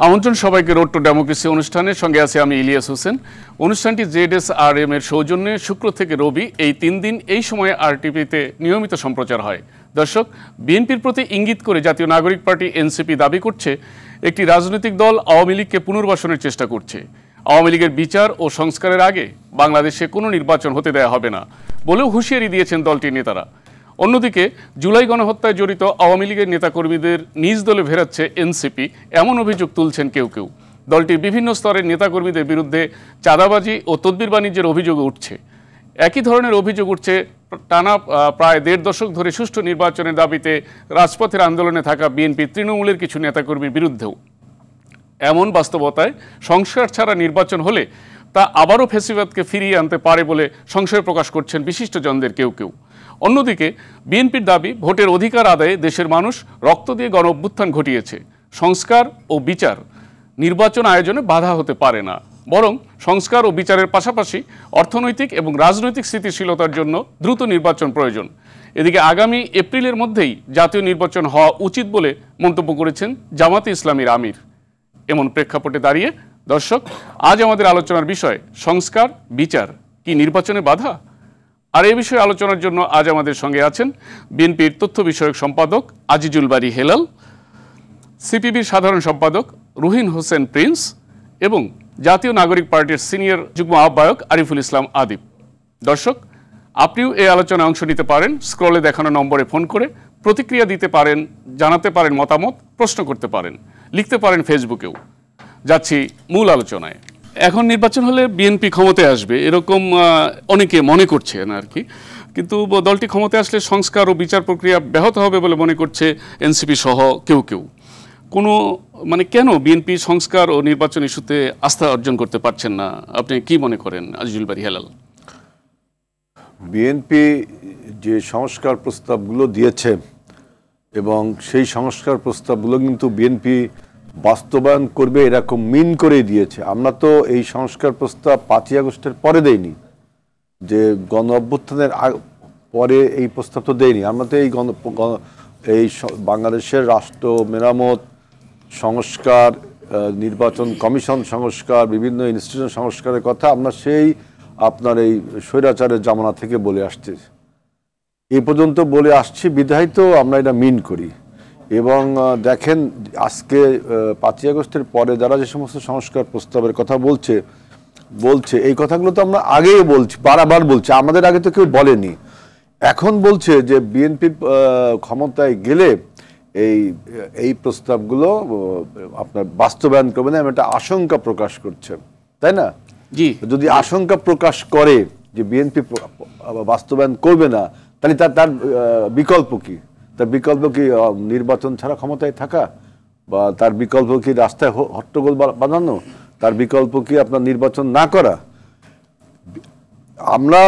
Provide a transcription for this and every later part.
আমন্ত্রণ সবাইকে road two democracy অনুষ্ঠানের সঙ্গে আছে আমি ইলিয়াস হোসেন। অনুষ্ঠানটি জেডএসআরএম এর সৌজন্যে শুক্র থেকে রবি এই 3 দিন এই সময়ে আরটিভিতে নিয়মিত সম্প্রচার হয়। দর্শক, বিএনপির প্রতি ইঙ্গিত করে জাতীয় নাগরিক পার্টি এনসিপি দাবি করছে একটি রাজনৈতিক দল আওয়ামী লীগকে পুনর্বাসনের চেষ্টা করছে। আওয়ামী লীগের বিচার ও সংস্কারের আগে বাংলাদেশে কোনো নির্বাচন হতে দেয়া হবে না বলেও হুঁশিয়ারি দিয়েছেন দলটির নেতারা। অন্যদিকে জুলাই গণহত্যায় জড়িত আওয়ামী লীগের নেতাকর্মীদের নিজ দলে ফেরাচ্ছে এনসিপি এমন অভিযোগ তুলছেন কেউ কেউ। দলটির বিভিন্ন স্তরের নেতাকর্মীদের বিরুদ্ধে চাঁদাবাজি ও তদবির বাণিজ্যের অভিযোগ উঠছে। একই ধরনের অভিযোগ উঠছে টানা প্রায় 1.5 দশক ধরে সুষ্ঠু নির্বাচনের দাবিতে রাজপথের আন্দোলনে থাকা বিএনপি তৃণমূলের কিছু নেতাকর্মীর বিরুদ্ধেও। এমন বাস্তবতায় সংস্কার ছাড়া নির্বাচন হলে তা আবারও ফ্যাসিবাদকে ফিরিয়ে আনতে পারে বলে সংশয় প্রকাশ করছেন বিশিষ্টজনদের কেউ কেউ। অন্যদিকে বিএনপির দাবি ভোটের অধিকার আদায়ে দেশের মানুষ রক্ত দিয়ে গণ অভ্যুত্থান ঘটিয়েছে। সংস্কার ও বিচার নির্বাচন আয়োজনে বাধা হতে পারে না, বরং সংস্কার ও বিচারের পাশাপাশি অর্থনৈতিক এবং রাজনৈতিক স্থিতিশীলতার জন্য দ্রুত নির্বাচন প্রয়োজন। এদিকে আগামী এপ্রিলের মধ্যেই জাতীয় নির্বাচন হওয়া উচিত বলে মন্তব্য করেছেন জামাতে ইসলামীর আমির। এমন প্রেক্ষাপটে দাঁড়িয়ে দর্শক, আজ আমাদের আলোচনার বিষয় সংস্কার বিচার কি নির্বাচনে বাধা। আর এই বিষয়ে আলোচনার জন্য আজ আমাদের সঙ্গে আছেন বিএনপির তথ্য বিষয়ক সম্পাদক আজিজুল বারী হেলাল, সিপিবির সাধারণ সম্পাদক রুহিন হোসেন প্রিন্স এবং জাতীয় নাগরিক পার্টির সিনিয়র যুগ্ম আহ্বায়ক আরিফুল ইসলাম আদিব। দর্শক, আপনিও এই আলোচনায় অংশ নিতে পারেন। স্ক্রলে দেখানো নম্বরে ফোন করে প্রতিক্রিয়া দিতে পারেন, জানাতে পারেন মতামত, প্রশ্ন করতে পারেন, লিখতে পারেন ফেসবুকেও। যাচ্ছি মূল আলোচনায়। এখন নির্বাচন হলে বিএনপি ক্ষমতায় আসবে এরকম অনেকে মনে করছেন আর কি, কিন্তু দলটি ক্ষমতায় আসলে সংস্কার ও বিচার প্রক্রিয়া ব্যাহত হবে বলে মনে করছে এনসিপি সহ কেউ কেউ। কোনো কেন বিএনপি সংস্কার ও নির্বাচন ইস্যুতে আস্থা অর্জন করতে পারছেন না, আপনি কি মনে করেন আজিজুল বারী হেলাল? বিএনপি যে সংস্কার প্রস্তাবগুলো দিয়েছে এবং সেই সংস্কার প্রস্তাবগুলো কিন্তু বিএনপি বাস্তবায়ন করবে এরকম মিন করে দিয়েছে। আমরা তো এই সংস্কার প্রস্তাব 5ই আগস্টের পরে দেইনি, যে গণ অভ্যুত্থানের পরে এই প্রস্তাব তো দেয়নি। আমরা তো এই বাংলাদেশের রাষ্ট্র মেরামত সংস্কার, নির্বাচন কমিশন সংস্কার, বিভিন্ন ইনস্টিটিউশন সংস্কারের কথা আমরা সেই আপনার এই স্বৈরাচারের জামানা থেকে বলে আসছি, এই পর্যন্ত বলে আসছি বিধায় তো আমরা এটা মিন করি। এবং দেখেন আজকে 5ই আগস্টের পরে যারা যে সমস্ত সংস্কার প্রস্তাবের কথা বলছে এই কথাগুলো তো আমরা আগেই বলছি, বারবার বলছি, আমাদের আগে তো কেউ বলেনি। এখন বলছে যে বিএনপি ক্ষমতায় গেলে এই প্রস্তাবগুলো আপনার বাস্তবায়ন করবে না, একটা আশঙ্কা প্রকাশ করছে, তাই না? জি, যদি আশঙ্কা প্রকাশ করে যে বিএনপি বাস্তবায়ন করবে না, তাহলে তার বিকল্প কি? তার বিকল্প কি নির্বাচন ছাড়া ক্ষমতায় থাকা, বা তার বিকল্প কি রাস্তায় হট্টগোল বানানো, তার বিকল্প কি আপনার নির্বাচন না করা? আমরা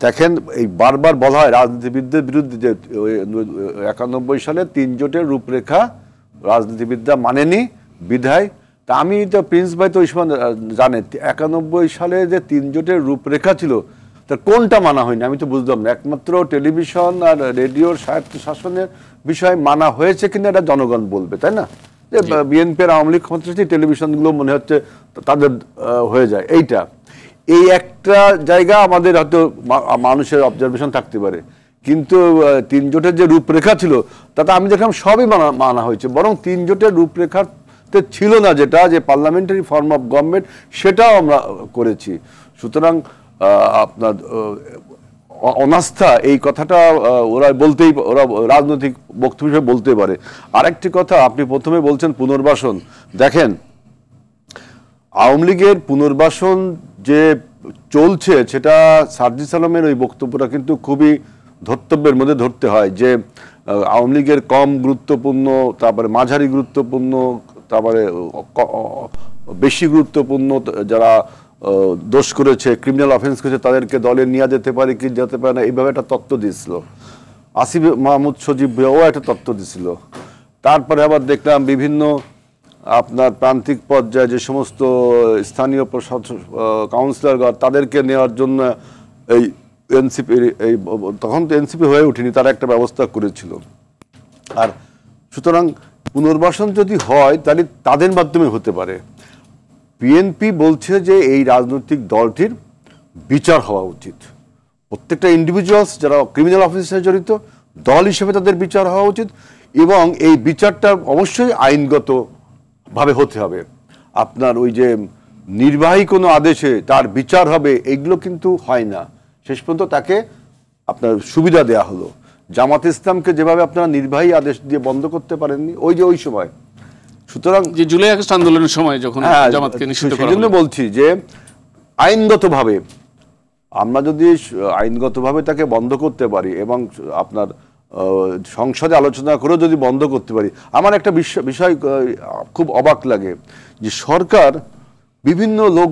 দেখেন এই বারবার বলা হয় রাজনীতিবিদদের বিরুদ্ধে যে 91 সালে 3 জোটের রূপরেখা রাজনীতিবিদরা মানেনি বিধায়। তা আমি তো প্রিন্স ভাই তো ওই সময় জানে 91 সালে যে 3 জোটের রূপরেখা ছিল তার কোনটা মানা হয়নি আমি তো বুঝলাম না। একমাত্র টেলিভিশন আর রেডিওর স্বায়ত্ত শাসনের বিষয় মানা হয়েছে কিনা এটা জনগণ বলবে, তাই না? যে বিএনপির আওয়ামী লীগ ক্ষমতা টেলিভিশনগুলো মনে হচ্ছে তাদের হয়ে যায়। এই একটা জায়গা আমাদের হয়তো মানুষের অবজারভেশন থাকতে পারে, কিন্তু 3 জোটের যে রূপরেখা ছিল তাতে আমি দেখলাম সবই মানা হয়েছে, বরং 3 জোটের রূপরেখাতে ছিল না যেটা যে পার্লামেন্টারি ফর্ম অফ গভর্নমেন্ট, সেটাও আমরা করেছি। সুতরাং আপনার অনাস্থা এই কথাটা ওরা রাজনৈতিক বক্তব্য হিসেবে বলতে পারে। আরেকটি কথা, আপনি প্রথমে বলছেন পুনর্বাসন। দেখেন আওয়ামী লীগের পুনর্বাসন যে চলছে সেটা সার্জিস আলমের ওই বক্তব্যটা কিন্তু খুবই ধর্তব্যের মধ্যে ধরতে হয়, যে আওয়ামী লীগের কম গুরুত্বপূর্ণ, তারপরে মাঝারি গুরুত্বপূর্ণ, তারপরে বেশি গুরুত্বপূর্ণ যারা দোষ করেছে, ক্রিমিনাল অফেন্স করেছে, তাদেরকে দলে নিয়ে যেতে পারে কি যেতে পারে না, এইভাবে একটা তত্ত্ব দিয়েছিল। আসিফ মাহমুদ সজীব ভাইও একটা তত্ত্ব দিয়েছিল। তারপরে আবার দেখলাম বিভিন্ন আপনার প্রান্তিক পর্যায়ে যে সমস্ত স্থানীয় কাউন্সিলরগণ তাদেরকে নেওয়ার জন্য এই এনসিপি, তখন তো এনসিপি হয়ে ওঠেনি, তারা একটা ব্যবস্থা করেছিল। আর সুতরাং পুনর্বাসন যদি হয় তাহলে তাদের মাধ্যমে হতে পারে। বিএনপি বলছে যে এই রাজনৈতিক দলটির বিচার হওয়া উচিত, প্রত্যেকটা ইন্ডিভিজুয়ালস যারা ক্রিমিনাল অফেন্সে জড়িত দল হিসেবে তাদের বিচার হওয়া উচিত, এবং এই বিচারটা অবশ্যই আইনগতভাবে হতে হবে। আপনার ওই যে নির্বাহী কোনো আদেশে তার বিচার হবে এগুলো কিন্তু হয় না। শেষ পর্যন্ত তাকে আপনার সুবিধা দেয়া হলো। জামাত ইসলামকে যেভাবে আপনারা নির্বাহী আদেশ দিয়ে বন্ধ করতে পারেননি ওই সময়, সুতরাং যে জুলাই আগস্ট আন্দোলনের সময় যখন জামাতকে নিষিদ্ধ করা হলো, সেজন্য বলছি যে আইনগতভাবে আমরা যদি আইনগতভাবে তাকে বন্ধ করতে পারি এবং আপনার সংসদে আলোচনা করেও যদি বন্ধ করতে পারি। আমার একটা বিষয় খুব অবাক লাগে যে সরকার বিভিন্ন লোক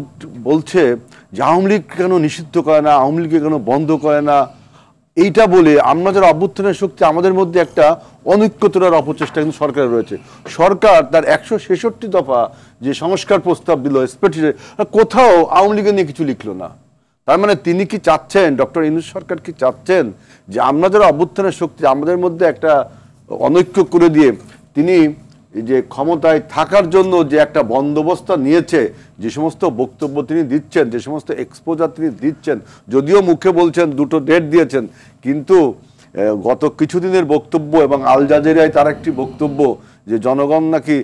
বলছে যে আওয়ামী লীগ কেন নিষিদ্ধ করে না, আওয়ামী লীগকে কেন বন্ধ করে না, এইটা বলে আমরা যারা অভ্যুত্থানের শক্তি আমাদের মধ্যে একটা অনৈক্যতার অপচেষ্টা কিন্তু সরকারের রয়েছে। সরকার তার 166 দফা যে সংস্কার প্রস্তাব দিল স্পেশালি, কোথাও আওয়ামী লীগের নিয়ে কিছু লিখলো না। তার মানে তিনি কি চাচ্ছেন, ডক্টর ইউনূস সরকার কি চাচ্ছেন যে আমরা যারা অভ্যুত্থানের শক্তি আমাদের মধ্যে একটা অনৈক্য করে দিয়ে তিনি যে ক্ষমতায় থাকার জন্য যে একটা বন্দোবস্ত নিয়েছে, যে সমস্ত বক্তব্য তিনি দিচ্ছেন, যে সমস্ত এক্সপোজার তিনি দিচ্ছেন, যদিও মুখে বলছেন 2টো ডেট দিয়েছেন, কিন্তু গত কিছুদিনের বক্তব্য এবং আল জাজিরায় তার একটি বক্তব্য যে জনগণ নাকি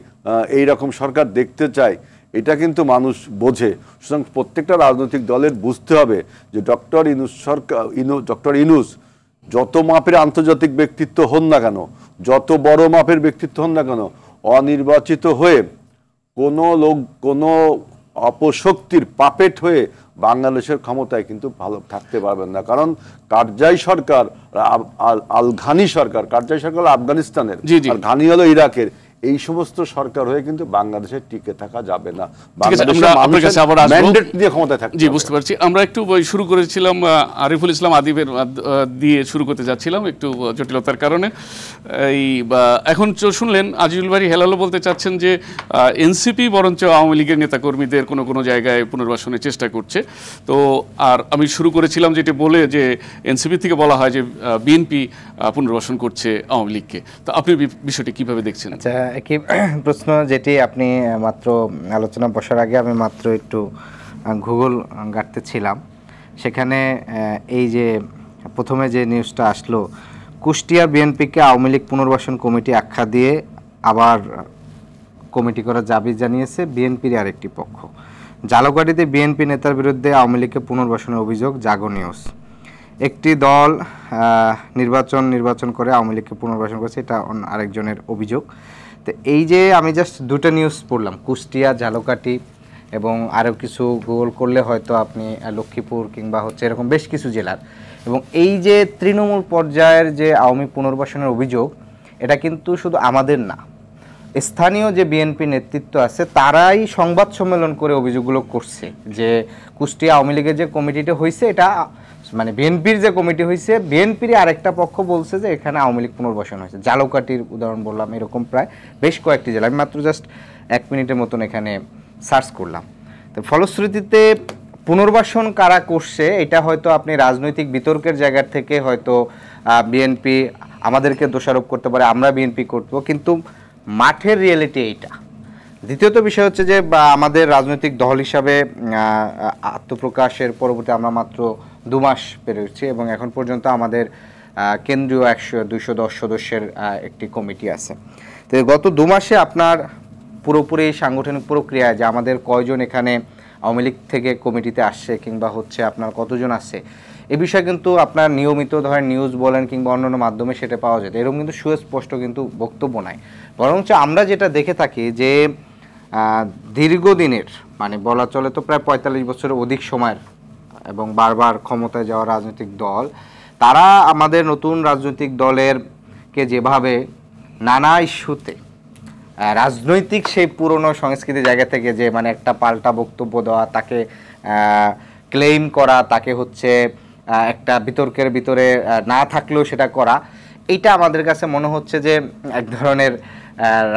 এইরকম সরকার দেখতে চায়, এটা কিন্তু মানুষ বোঝে। সুতরাং প্রত্যেকটা রাজনৈতিক দলের বুঝতে হবে যে ডক্টর ইউনূস যত মাপের আন্তর্জাতিক ব্যক্তিত্ব হন না কেন, যত বড় মাপের ব্যক্তিত্ব হন না কেন, অনির্বাচিত হয়ে কোনো লোক কোনো অপশক্তির পাপেট হয়ে বাংলাদেশের ক্ষমতায় কিন্তু ভালো থাকতে পারবেন না। কারণ কারজাই সরকার আল ঘানি সরকার, কারজাই সরকার আফগানিস্তানের আর ঘানি হলো ইরাকের, এই সমস্ত সরকার হয়ে কিন্তু বাংলাদেশে টিকে থাকা যাবে না। জি, বুঝতে পারছি। আমরা একটু শুরু করেছিলাম আরিফুল ইসলাম আদিবের দিয়ে শুরু করতে যাচ্ছিলাম একটু জটিলতার কারণে। এখন শুনলেন আজিজুল বারী হেলালও বলতে চাচ্ছেন যে এনসিপি বরঞ্চ আওয়ামী লীগের নেতাকর্মীদের কোনো কোনো জায়গায় পুনর্বাসনের চেষ্টা করছে। তো আর আমি শুরু করেছিলাম যেটা বলে যে এনসিপি থেকে বলা হয় যে বিএনপি পুনর্বাসন করছে আওয়ামী লীগকে। তো আপনি বিষয়টি কিভাবে দেখছেন? একই প্রশ্ন যেটি আপনি মাত্র আলোচনা বসার আগে আমি মাত্র একটু গুগল ঘাঁটতেছিলাম, সেখানে এই যে প্রথমে যে নিউজটা আসলো, কুষ্টিয়া বিএনপিকে আওয়ামী লীগ পুনর্বাসন কমিটি আখ্যা দিয়ে আবার কমিটি করার দাবি জানিয়েছে বিএনপির আরেকটি পক্ষ। ঝালকাঠিতে বিএনপি নেতার বিরুদ্ধে আওয়ামী লীগকে পুনর্বাসনের অভিযোগ, জাগো নিউজ। একটি দল নির্বাচন করে আওয়ামী লীগকে পুনর্বাসন করেছে, এটা আরেকজনের অভিযোগ। তো এই যে আমি জাস্ট দুটো নিউজ পড়লাম, কুষ্টিয়া, ঝালকাঠি এবং আরও কিছু গুগল করলে হয়তো আপনি লক্ষ্মীপুর কিংবা হচ্ছে এরকম বেশ কিছু জেলার, এবং এই যে তৃণমূল পর্যায়ের যে আওয়ামী পুনর্বাসনের অভিযোগ, এটা কিন্তু শুধু আমাদের না, স্থানীয় যে বিএনপি নেতৃত্ব আছে তারাই সংবাদ সম্মেলন করে অভিযোগগুলো করছে যে কুষ্টিয়া আওয়ামী লীগের যে কমিটিটা হয়েছে, এটা মানে বিএনপির যে কমিটি হয়েছে, বিএনপির আরেকটা পক্ষ বলছে যে এখানে আওয়ামী লীগ পুনর্বাসন হয়েছে। ঝালকাঠির উদাহরণ বললাম, এরকম প্রায় বেশ কয়েকটি জেলা, আমি মাত্র জাস্ট 1 মিনিটের মতন এখানে সার্চ করলাম। তো ফলশ্রুতিতে পুনর্বাসন কারা করছে এটা হয়তো আপনি রাজনৈতিক বিতর্কের জায়গা থেকে হয়তো বিএনপি আমাদেরকে দোষারোপ করতে পারে, আমরা বিএনপি করবো, কিন্তু মাঠের রিয়েলিটি এইটা। দ্বিতীয়ত বিষয় হচ্ছে যে আমাদের রাজনৈতিক দল হিসাবে আত্মপ্রকাশের পরবর্তী আমরা মাত্র 2 মাস পেরোচ্ছি এবং এখন পর্যন্ত আমাদের কেন্দ্রীয় 210 সদস্যের একটি কমিটি আছে। তো গত 2 মাসে আপনার পুরোপুরি সাংগঠনিক প্রক্রিয়ায় যে আমাদের কয়জন এখানে আওয়ামী লীগ থেকে কমিটিতে আসছে কিংবা হচ্ছে আপনার কতজন আসছে, এ বিষয়ে কিন্তু আপনার নিয়মিত ধরেন নিউজ বলেন কিংবা অন্যান্য মাধ্যমে সেটা পাওয়া যায়, এরকম কিন্তু সুস্পষ্ট কিন্তু বক্তব্য নাই। বরঞ্চ আমরা যেটা দেখে থাকি যে দীর্ঘদিনের মানে বলা চলে তো প্রায় 45 বছরের অধিক সময়ের এবং বারবার ক্ষমতায় যাওয়া রাজনৈতিক দল, তারা আমাদের নতুন রাজনৈতিক দলেরকে যেভাবে নানা ইস্যুতে রাজনৈতিক সেই পুরনো সংস্কৃতির জায়গা থেকে যে মানে একটা পাল্টা বক্তব্য দেওয়া, তাকে ক্লেইম করা, তাকে হচ্ছে একটা বিতর্কের ভিতরে না থাকলেও সেটা করা, এইটা আমাদের কাছে মনে হচ্ছে যে এক ধরনের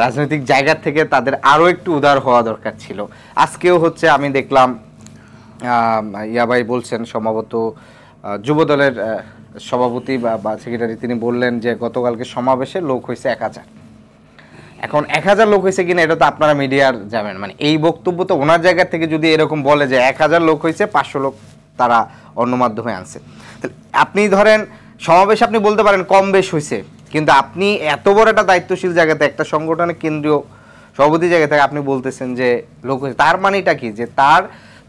রাজনৈতিক জায়গা থেকে তাদের আরও একটু উদার হওয়া দরকার ছিল। আজকেও হচ্ছে আমি দেখলাম ইয়াবাই বলছেন, সম্ভবত যুবদলের সভাপতি বা সেক্রেটারি, তিনি বললেন যে গতকালকে সমাবেশে লোক হয়েছে 1000। এখন 1000 লোক হয়েছে কিনা এটা তো আপনারা মিডিয়ার যাবেন, মানে এই বক্তব্য তো ওনার জায়গা থেকে যদি এরকম বলে যে 1000 লোক হয়েছে 500 লোক তারা অন্য মাধ্যমে আনছে, তাহলে আপনি ধরেন সমাবেশ আপনি বলতে পারেন কম বেশ হয়েছে, কিন্তু আপনি এত বড় একটা দায়িত্বশীল জায়গাতে একটা সংগঠনের কেন্দ্রীয় সভাপতি জায়গা থেকে আপনি বলতেছেন যে লোক হয়েছে, তার মানেটা কি যে তার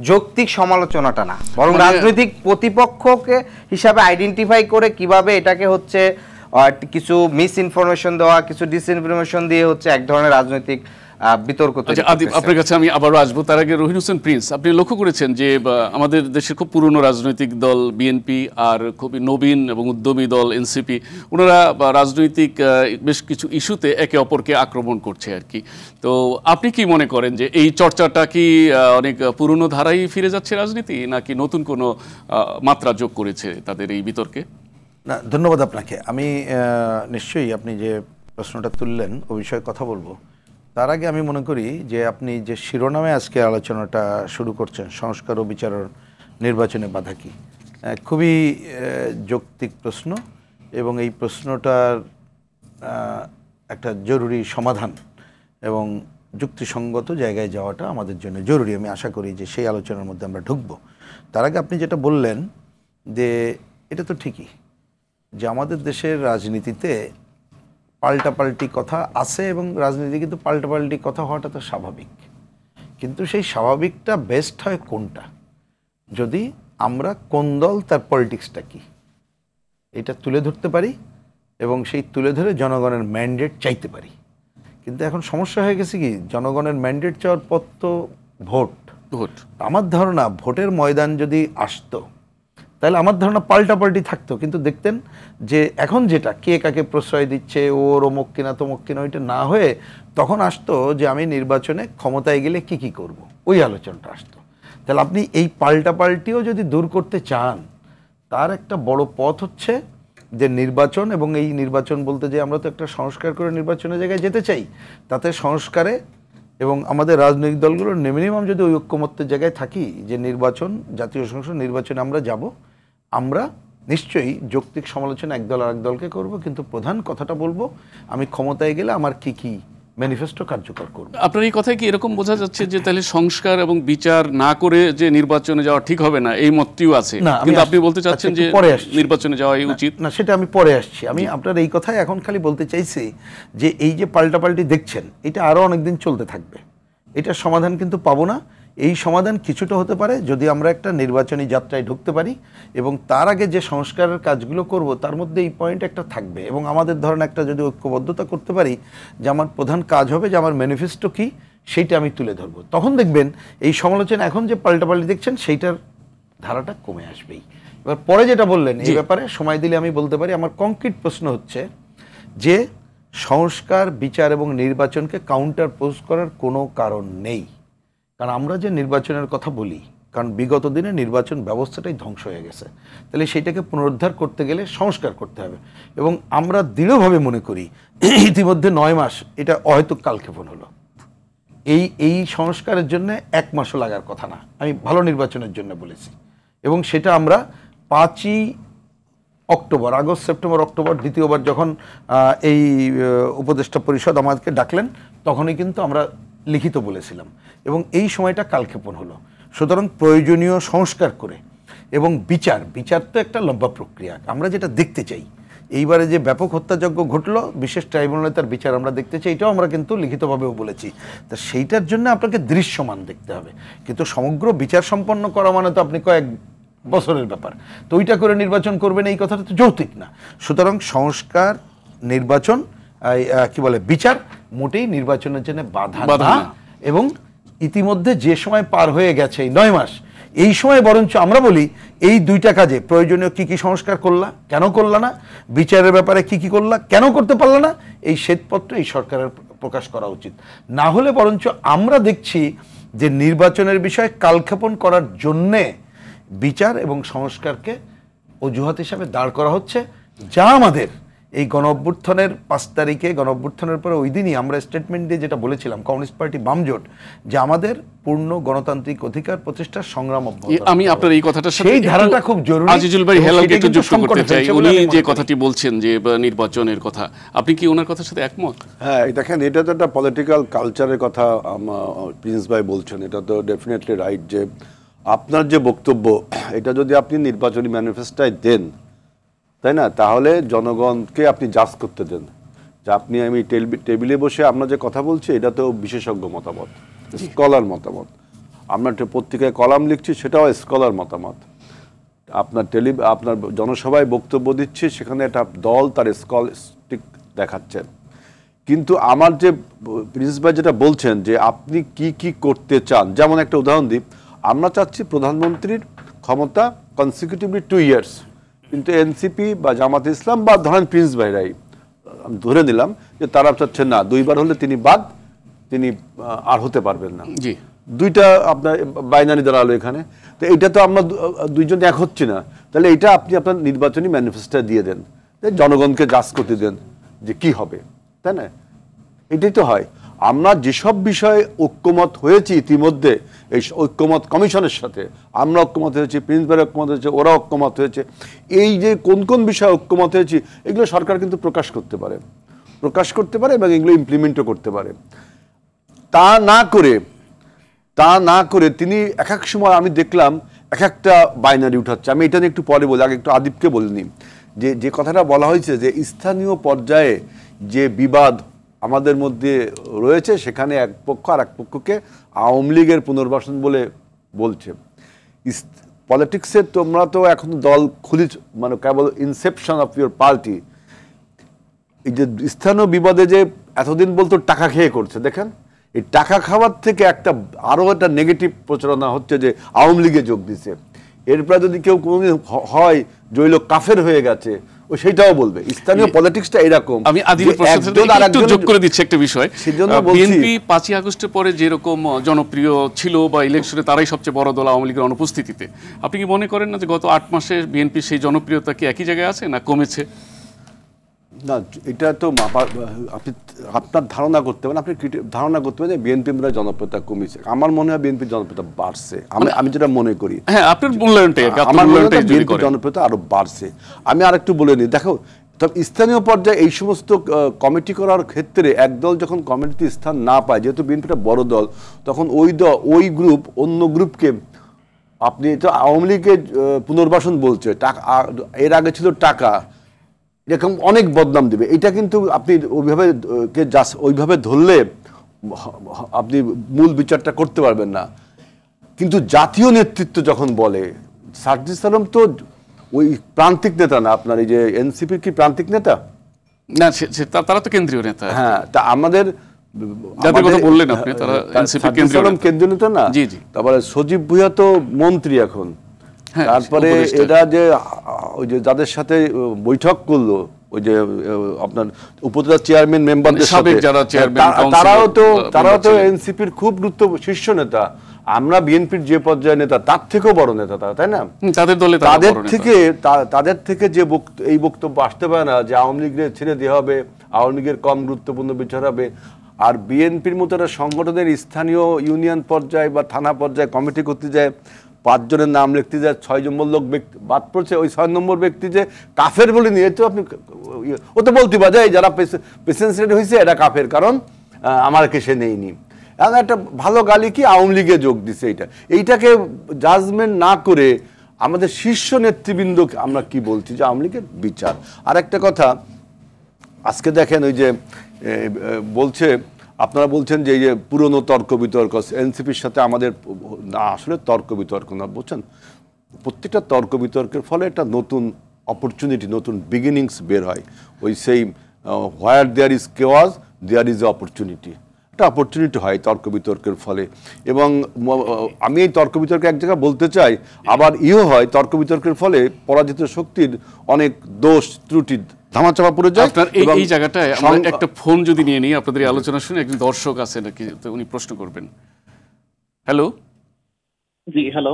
যৌক্তিক সমালোচনাটা না, বরং রাজনৈতিক প্রতিপক্ষকে হিসাবে আইডেন্টিফাই করে কিভাবে এটাকে হচ্ছে কিছু মিস ইনফরমেশন দেওয়া, কিছু ডিসইনফরমেশন দিয়ে হচ্ছে এক ধরনের রাজনৈতিক বিতর্ক। আপনার কাছে আমি আবারও আসবো, তার আগে রহিন হোসেন প্রিন্স, আপনি লক্ষ্য করেছেন যে আমাদের দেশের খুব পুরনো রাজনৈতিক দল বিএনপি আর খুবই নবীন এবং উদ্যমী দল এনসিপি, ওনারা রাজনৈতিক বেশ কিছু ইস্যুতে একে অপরকে আক্রমণ করছে আর কি। তো আপনি কি মনে করেন যে এই চর্চাটা কি অনেক পুরনো ধারায় ফিরে যাচ্ছে রাজনীতি, নাকি নতুন কোনো মাত্রা যোগ করেছে তাদের এই বিতর্কে? না, ধন্যবাদ আপনাকে। আমি নিশ্চয়ই আপনি যে প্রশ্নটা তুললেন ও বিষয়ে কথা বলবো। তার আগে আমি মনে করি যে আপনি যে শিরোনামে আজকে আলোচনাটা শুরু করছেন, সংস্কার ও বিচার নির্বাচনে বাধা কি, খুবই যৌক্তিক প্রশ্ন, এবং এই প্রশ্নটার একটা জরুরি সমাধান এবং যুক্তিসঙ্গত জায়গায় যাওয়াটা আমাদের জন্য জরুরি। আমি আশা করি যে সেই আলোচনার মধ্যে আমরা ঢুকবো। তার আগে আপনি যেটা বললেন যে এটা তো ঠিকই যে আমাদের দেশের রাজনীতিতে পাল্টাপাল্টি কথা আছে, এবং রাজনীতি কিন্তু পাল্টাপাল্টি কথা হওয়াটা তো স্বাভাবিক, কিন্তু সেই স্বাভাবিকটা বেস্ট হয় কোনটা, যদি আমরা কোন দল তার পলিটিক্সটা কি এটা তুলে ধরতে পারি এবং সেই তুলে ধরে জনগণের ম্যান্ডেট চাইতে পারি। কিন্তু এখন সমস্যা হয়ে গেছে কি, জনগণের ম্যান্ডেট চাওয়ার পর তো ভোট। আমার ধারণা ভোটের ময়দান যদি আসতো তাহলে আমার ধারণা পাল্টাপাল্টি থাকতো, কিন্তু দেখতেন যে এখন যেটা কে কাকে প্রশ্রয় দিচ্ছে, ওর অমুক কিনা তমুক কিনা, ওইটা না হয়ে তখন আসতো যে আমি নির্বাচনে ক্ষমতায় গেলে কি কি করব, ওই আলোচনাটা আসতো। তাহলে আপনি এই পাল্টাপাল্টিও যদি দূর করতে চান, তার একটা বড় পথ হচ্ছে যে নির্বাচন, এবং এই নির্বাচন বলতে যে আমরা তো একটা সংস্কার করে নির্বাচনের জায়গায় যেতে চাই, তাতে সংস্কারে এবং আমাদের রাজনৈতিক দলগুলোর মিনিমাম যদি ওই ঐক্যমত্যের জায়গায় থাকি যে নির্বাচন, জাতীয় সংসদ নির্বাচনে আমরা যাব, আমরা নিশ্চয়ই যৌক্তিক সমালোচনা একদল আর এক দলকে করব, কিন্তু প্রধান কথাটা বলবো আমি ক্ষমতায় গেলে আমার কি কি ম্যানিফেস্টো কার্যকর করব। আপনার এই কথায় কি এরকম বোঝা যাচ্ছে যে তাহলে সংস্কার এবং বিচার না করে যে নির্বাচনে যাওয়া ঠিক হবে না, এই মতটিও আছে, কিন্তু আপনি বলতে চাচ্ছেন যে নির্বাচনে যাওয়াই উচিত? না, সেটা আমি পরে আসছি। আমি আপনার এই কথাই এখন খালি বলতে চাইছি যে এই যে পাল্টাপাল্টি দেখছেন এটা আরও অনেকদিন চলতে থাকবে, এটার সমাধান কিন্তু পাবো না। এই সমাধান কিছুটা হতে পারে যদি আমরা একটা নির্বাচনী যাত্রায় ঢুকতে পারি, এবং তার আগে যে সংস্কারের কাজগুলো করব তার মধ্যে এই পয়েন্ট একটা থাকবে, এবং আমাদের ধরেন একটা যদি ঐক্যবদ্ধতা করতে পারি যে আমার প্রধান কাজ হবে যে আমার ম্যানিফেস্টো কী সেইটা আমি তুলে ধরবো, তখন দেখবেন এই সমালোচনা এখন যে পাল্টাপাল্টি দেখছেন সেইটার ধারাটা কমে আসবেই। এবার পরে যেটা বললেন এই ব্যাপারে সময় দিলে আমি বলতে পারি। আমার কংক্রিট প্রশ্ন হচ্ছে যে সংস্কার, বিচার এবং নির্বাচনকে কাউন্টার পোজ করার কোনো কারণ নেই, কারণ আমরা যে নির্বাচনের কথা বলি, কারণ বিগত দিনে নির্বাচন ব্যবস্থাটাই ধ্বংস হয়ে গেছে, তাহলে সেইটাকে পুনরুদ্ধার করতে গেলে সংস্কার করতে হবে, এবং আমরা দৃঢ়ভাবে মনে করি ইতিমধ্যে 9 মাস এটা অহেতুক কালক্ষেপণ হলো। এই সংস্কারের জন্য 1 মাসও লাগার কথা না, আমি ভালো নির্বাচনের জন্য বলেছি, এবং সেটা আমরা 5ই অক্টোবর, আগস্ট, সেপ্টেম্বর, অক্টোবর দ্বিতীয়বার যখন এই উপদেষ্টা পরিষদ আমাদেরকে ডাকলেন তখনই কিন্তু আমরা লিখিত বলেছিলাম, এবং এই সময়টা কালক্ষেপণ হলো। সুতরাং প্রয়োজনীয় সংস্কার করে এবং বিচার তো একটা লম্বা প্রক্রিয়া, আমরা যেটা দেখতে চাই এইবারে যে ব্যাপক হত্যাযজ্ঞ ঘটলো, বিশেষ ট্রাইব্যুনালে তার বিচার আমরা দেখতে চাই, এটাও আমরা কিন্তু লিখিতভাবেও বলেছি। তা সেইটার জন্য আপনাকে দৃশ্যমান দেখতে হবে, কিন্তু সমগ্র বিচার সম্পন্ন করা মানে তো আপনি কয়েক বছরের ব্যাপার, তো ওইটা করে নির্বাচন করবেন এই কথাটা তো যৌক্তিক না। সুতরাং সংস্কার, নির্বাচন, কি বলে বিচার মোটেই নির্বাচনের জন্য বাধা না, এবং ইতিমধ্যে যে সময় পার হয়ে গেছে এই 9 মাস, এই সময় বরঞ্চ আমরা বলি এই 2টা কাজে প্রয়োজনীয় কি কি সংস্কার করলা, কেন করলা না, বিচারের ব্যাপারে কি কি করলা, কেন করতে পারলা না, এই শ্বেতপত্র এই সরকারের প্রকাশ করা উচিত। না হলে বরঞ্চ আমরা দেখছি যে নির্বাচনের বিষয়ে কালক্ষেপণ করার জন্যে বিচার এবং সংস্কারকে অজুহাত হিসাবে দাঁড় করা হচ্ছে, যা আমাদের এই গণ অভ্যুত্থানের 5 তারিখে গণ অভ্যুত্থানের পরে ওই দিনই আমরা স্টেটমেন্ট দিয়ে যেটা বলেছিলাম কমিউনিস্ট পার্টি বামজোট যে আমাদের পূর্ণ গণতান্ত্রিক অধিকার প্রতিষ্ঠার সংগ্রাম অব্যাহত আমি আপনার এই কথাটার সাথে সেই ধারাটা খুব জরুরি। আজিজুল ভাই হেলালকে একটু যুক্ত করতে চাই। উনি যে কথাটি বলছেন যে নির্বাচনের কথা, আপনি কি ওনার কথার সাথে একমত? হ্যাঁ, দেখেন এটা তো একটা পলিটিক্যাল কালচারের কথা প্রিন্স ভাই বলছেন, এটা তো ডেফিনেটলি রাইট যে আপনার যে বক্তব্য এটা যদি আপনি নির্বাচনী ম্যানিফেস্টোয় দেন, তাই না, তাহলে জনগণকে আপনি জাজ করতে দেন যে আপনি আমি টেবিলে বসে আমরা যে কথা বলছি এটা তো বিশেষজ্ঞ মতামত, স্কলার মতামত। আমরা পত্রিকায় কলাম লিখছি, সেটাও স্কলার মতামত। আপনার জনসভায় বক্তব্য দিচ্ছি, সেখানে একটা দল তার স্কলাস্টিক দেখাচ্ছেন। কিন্তু আমার যে প্রিন্স ভাই যেটা বলছেন যে আপনি কি কি করতে চান, যেমন একটা উদাহরণ দিই, আমরা চাচ্ছি প্রধানমন্ত্রীর ক্ষমতা কনসিকিউটিভলি 2 ইয়ার্স, কিন্তু এনসিপি বা জামাত ইসলাম বা ধরেন প্রিন্স ভাইরাই আমি ধরে নিলাম যে তারা চাচ্ছেন না, 2 বার হলে তিনি বাদ, তিনি আর হতে পারবেন না। জি, দুইটা আপনার বাইনারি দাঁড়ালো এখানে। তো এটা তো আমরা দুইজন এক হচ্ছি না, তাহলে এটা আপনি আপনার নির্বাচনী ম্যানিফেস্টো দিয়ে দেন, জনগণকে জাজ করতে দেন যে কি হবে, তাই না? এটাই তো হয়। আমরা যেসব বিষয়ে ঐক্যমত হয়েছি ইতিমধ্যে এই ঐক্যমত কমিশনের সাথে, আমরা ঐক্যমত হয়েছি, প্রিন্স ভাই ঐক্যমত হয়েছে, ওরা ঐক্যমত হয়েছে, এই যে কোন কোন বিষয়ে ঐক্যমত হয়েছি এগুলো সরকার কিন্তু প্রকাশ করতে পারে এবং এগুলো ইমপ্লিমেন্টও করতে পারে। তা না করে তিনি এক এক সময় আমি দেখলাম এক একটা বাইনারি উঠাচ্ছে। আমি এটা নিয়ে একটু পরে বলি, আগে একটু আদিবকে বলিনি যে কথাটা বলা হয়েছে যে স্থানীয় পর্যায়ে যে বিবাদ আমাদের মধ্যে রয়েছে সেখানে এক পক্ষ আর এক পক্ষকে আওয়ামী লীগের পুনর্বাসন বলে বলছে। পলিটিক্সে তোমরা তো এখন দল মানে কেবল ইনসেপশন অফ ইউর পার্টি। এই যে স্থানীয় বিবাদে যে এতদিন বলতো টাকা খেয়ে করছে, দেখেন এই টাকা খাওয়ার থেকে আরও একটা নেগেটিভ প্রচারণা হচ্ছে যে আওয়ামী লীগে যোগ দিছে। এরপরে যদি কেউ কোনোদিন হয় যে ওই লোক কাফের হয়ে গেছে, ও সেটাও বলবে। স্থানীয় পলিটিক্সটা এরকম। আমি আদিলের প্রশ্ন একটু যোগ করে দিচ্ছি একটা বিষয়। বিএনপি 5ই আগস্টের পরে যেরকম জনপ্রিয় ছিল বা ইলেকশনে তারাই সবচেয়ে বড় দল আওয়ামী লীগের অনুপস্থিতিতে, আপনি কি মনে করেন না যে গত 8 মাসে বিএনপির সেই জনপ্রিয়তা কি একই জায়গায় আছে না কমেছে? না, এটা তো আপনি আপনার ধারণা করতে পারেন, যে বিএনপি জনপ্রিয়তা কমেছে। আমার মনে হয় বিএনপির জনপ্রিয়তা বাড়ছে। আমি যেটা মনে করি, হ্যাঁ আপনার মূল্যায়নটাই, আমার বিএনপির জনপ্রিয়তা আরো বাড়ছে। আমি আরেকটু বলে নিই, দেখো তবে স্থানীয় পর্যায়ে এই সমস্ত কমিটি করার ক্ষেত্রে একদল যখন কমিটিতে স্থান না পায়, যেহেতু বিএনপিটা বড় দল, তখন ওই গ্রুপ অন্য গ্রুপকে, আপনি তো আওয়ামী লীগের পুনর্বাসন বলছে, এর আগে ছিল টাকা, এরকম অনেক বদনাম দিবে। এটা কিন্তু আপনি ওইভাবে ধরলে আপনি মূল বিচারটা করতে পারবেন না। কিন্তু জাতীয় নেতৃত্ব যখন বলে, সার্জিস আলম তো ওই প্রান্তিক নেতা না, আপনার এই যে এনসিপির কি প্রান্তিক নেতা না, তারা তো কেন্দ্রীয় নেতা। হ্যাঁ, তা আমাদের যাদের কথা বললেন আপনি, তারা এনসিপির কেন্দ্রীয় নেতা না। জি জি। তারপরে সজীব ভুইয়া তো মন্ত্রী এখন। তারপরে এরা যে ওই যে যাদের সাথে বৈঠক করলো, ওই যে আপনার উপজেলা চেয়ারম্যান মেম্বারদের সাথে, তারাও তো এনসিপির খুব শীর্ষ নেতা। আমরা বিএনপির যে পর্যায়ে নেতা তার থেকেও বড় নেতা তারা, তাই না? তাদের থেকে যে এই বক্তব্য আসতে পারে না যে আওয়ামী লীগের ছেড়ে দেওয়া হবে, আওয়ামী লীগের কম গুরুত্বপূর্ণ বিচার হবে। আর বিএনপির মতো একটা সংগঠনের স্থানীয় ইউনিয়ন পর্যায়ে বা থানা পর্যায়ে কমিটি করতে যায়, 5 জনের নাম লিখতে যায়, 6 নম্বর লোক বাদ পড়ছে, ওই 6 নম্বর ব্যক্তি যে কাফের বলে নিয়ে, তো আপনি ও তো বলতে পারে যারা প্রেসিডেন্ট হয়েছে এটা কাফের, কারণ আমাকে সে নেয়নি। এখন একটা ভালো গালি কি আওয়ামী লীগে যোগ দিছে, এইটাকে জাজমেন্ট না করে আমাদের শীর্ষ নেতৃবৃন্দ আমরা কি বলছি যে আওয়ামী লীগের বিচার। আর একটা কথা, আজকে দেখেন ওই যে বলছে, আপনারা বলছেন যে এই যে পুরনো তর্ক বিতর্ক এনসিপির সাথে আমাদের, না আসলে তর্ক বিতর্ক না, বলছেন প্রত্যেকটা তর্ক বিতর্কের ফলে একটা নতুন অপরচুনিটি, নতুন বিগিনিংস বের হয়। ওই সেই where there is chaos there is opportunity, একটা অপরচুনিটি হয় তর্ক বিতর্কের ফলে। এবং আমি এই তর্ক বিতর্কে এক জায়গায় বলতে চাই, আবার হয় তর্ক বিতর্কের ফলে পরাজিত শক্তির অনেক দোষ ত্রুটি ধামাচাপা পড়ে যায়। এই জায়গাটায় আমরা একটা ফোন যদি নিয়ে নিই, আপনাদের এই আলোচনা শুনে একজন দর্শক আছে নাকি, উনি প্রশ্ন করবেন। হ্যালো। জি হ্যালো।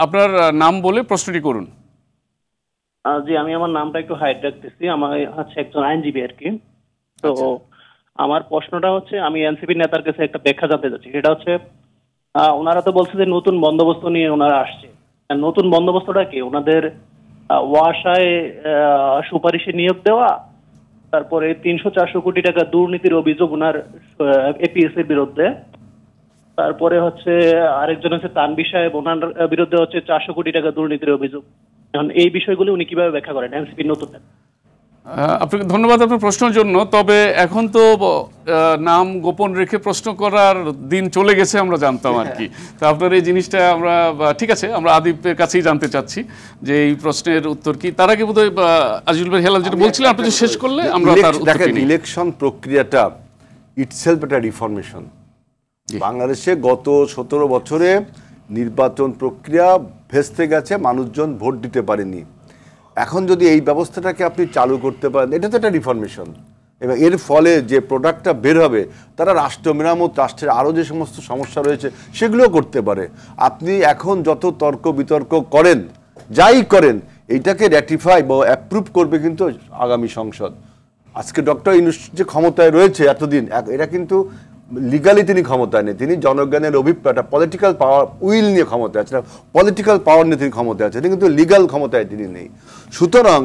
আপনার নাম বলে প্রশ্নটি করুন। জি, আমি আমার নামটা একটু হাইড রাখতেছি। আমার হচ্ছে একজন আইনজীবী আর কি। তো আমার প্রশ্নটা হচ্ছে, আমি এনসিপি নেতার কাছে একটা ব্যাখ্যা জানতে চাচ্ছি। সেটা হচ্ছে, ওনারা তো বলছে যে নতুন বন্দোবস্ত নিয়ে ওনারা আসছে। নতুন বন্দোবস্তটা কি? ওনাদের ওয়াসায় সুপারিশে নিয়োগ দেওয়া, তারপরে 300-400 কোটি টাকা দুর্নীতির অভিযোগ ওনার এপিএস এর বিরুদ্ধে, তারপরে হচ্ছে আরেকজন হচ্ছে তানভীর সাহেব, ওনার বিরুদ্ধে হচ্ছে 400 কোটি টাকা দুর্নীতির অভিযোগ। এখন এই বিষয়গুলো উনি কিভাবে ব্যাখ্যা করেন এনসিপি নতুন? আপনাকে ধন্যবাদ আপনার প্রশ্নের জন্য। তবে এখন তো নাম গোপন রেখে প্রশ্ন করার দিন চলে গেছে, আমরা জানতাম আর কি। তো আপনার এই জিনিসটা আমরা, ঠিক আছে, আমরা আদিবের কাছেই জানতে চাচ্ছি যে এই প্রশ্নের উত্তর কি। তার আগে বোধহয় আজিজুল ভাই হেলাল যেটা বলছিলেন, আপনি শেষ করলে আমরা তার উত্তর দিই। ইলেকশন প্রক্রিয়াটা ইটসেলফ একটা রিফরমেশন। বাংলাদেশে গত 17 বছরে নির্বাচন প্রক্রিয়া ভেস্তে গেছে, মানুষজন ভোট দিতে পারেনি। এখন যদি এই ব্যবস্থাটাকে আপনি চালু করতে পারেন, এটা তো একটা রিফরমেশন, এবং এর ফলে যে প্রোডাক্টটা বের হবে তারা রাষ্ট্র মেরামত, রাষ্ট্রের আরও যে সমস্ত সমস্যা রয়েছে সেগুলোও করতে পারে। আপনি এখন যত তর্ক বিতর্ক করেন, যাই করেন, এইটাকে র্যাটিফাই বা অ্যাপ্রুভ করবে কিন্তু আগামী সংসদ। আজকে ডক্টর ইউনূস যে ক্ষমতায় রয়েছে এতদিন, এটা কিন্তু লিগালি তিনি ক্ষমতায় নেই, তিনি জনগণের অভিপ্রায়টা পলিটিক্যাল পাওয়ার উইল নিয়ে ক্ষমতায় আছেন, পলিটিক্যাল পাওয়ার নিয়ে তিনি ক্ষমতায় আছেন, কিন্তু লিগাল ক্ষমতায় তিনি নেই। সুতরাং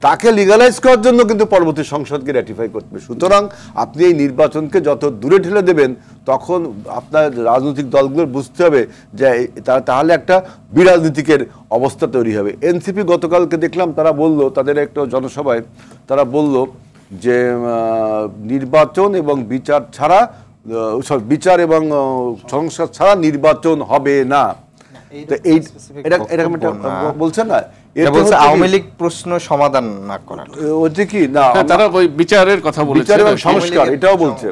তাকে লিগালাইজ করার জন্য কিন্তু পরবর্তী সংসদকে র্যাটিফাই করতে হবে। সুতরাং আপনি এই নির্বাচনকে যত দূরে ঠেলে দেবেন, তখন আপনার রাজনৈতিক দলগুলোর বুঝতে হবে যে তাহলে একটা বিরাজনীতিকের অবস্থা তৈরি হবে। এনসিপি গতকালকে দেখলাম, তারা বলল, তাদের একটা জনসভায় তারা বলল যে নির্বাচন এবং বিচার ছাড়া, বিচার এবং সংস্কার ছাড়া নির্বাচন হবে না। এরকম একটা বলছেন না, আওয়ামী লীগ প্রশ্ন সমাধান না করা, ওটা কি না, তারা ওই বিচারের কথা বলেছে, বিচার এবং সংস্কার এটাও বলছে,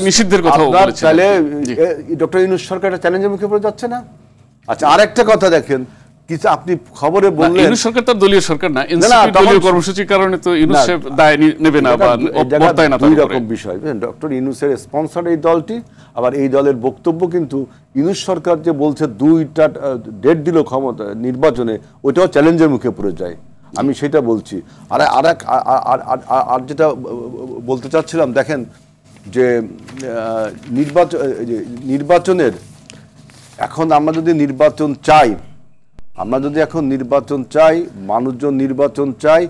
নিষিদ্ধের কথা বলেছে। তাহলে ডক্টর ইউনূস সরকার একটা চ্যালেঞ্জের মুখে পড়ে যাচ্ছে না? আচ্ছা, আরেকটা কথা দেখেন, কিছু আপনি খবরে বললেন ইউনূস সরকার তার দলীয় সরকার না, এনসিপি দলীয় কর্মসূচির কারণে তো ইউনূস দায় নেবে না বা বর্তায় না। দুই রকম বিষয়, ডক্টর ইউনূসের স্পন্সর এই দলটি, আবার এই দলের বক্তব্য কিন্তু ইউনূস সরকার যে বলছে 2টা ডেট দিল ক্ষমতা নির্বাচনে, ওইটাও চ্যালেঞ্জের মুখে পড়ে যায়। আমি সেটা বলছি। আর যেটা বলতে চাচ্ছিলাম, দেখেন যে নির্বাচনের এখন আমরা যদি নির্বাচন চাই, মানুষজন নির্বাচন চাই,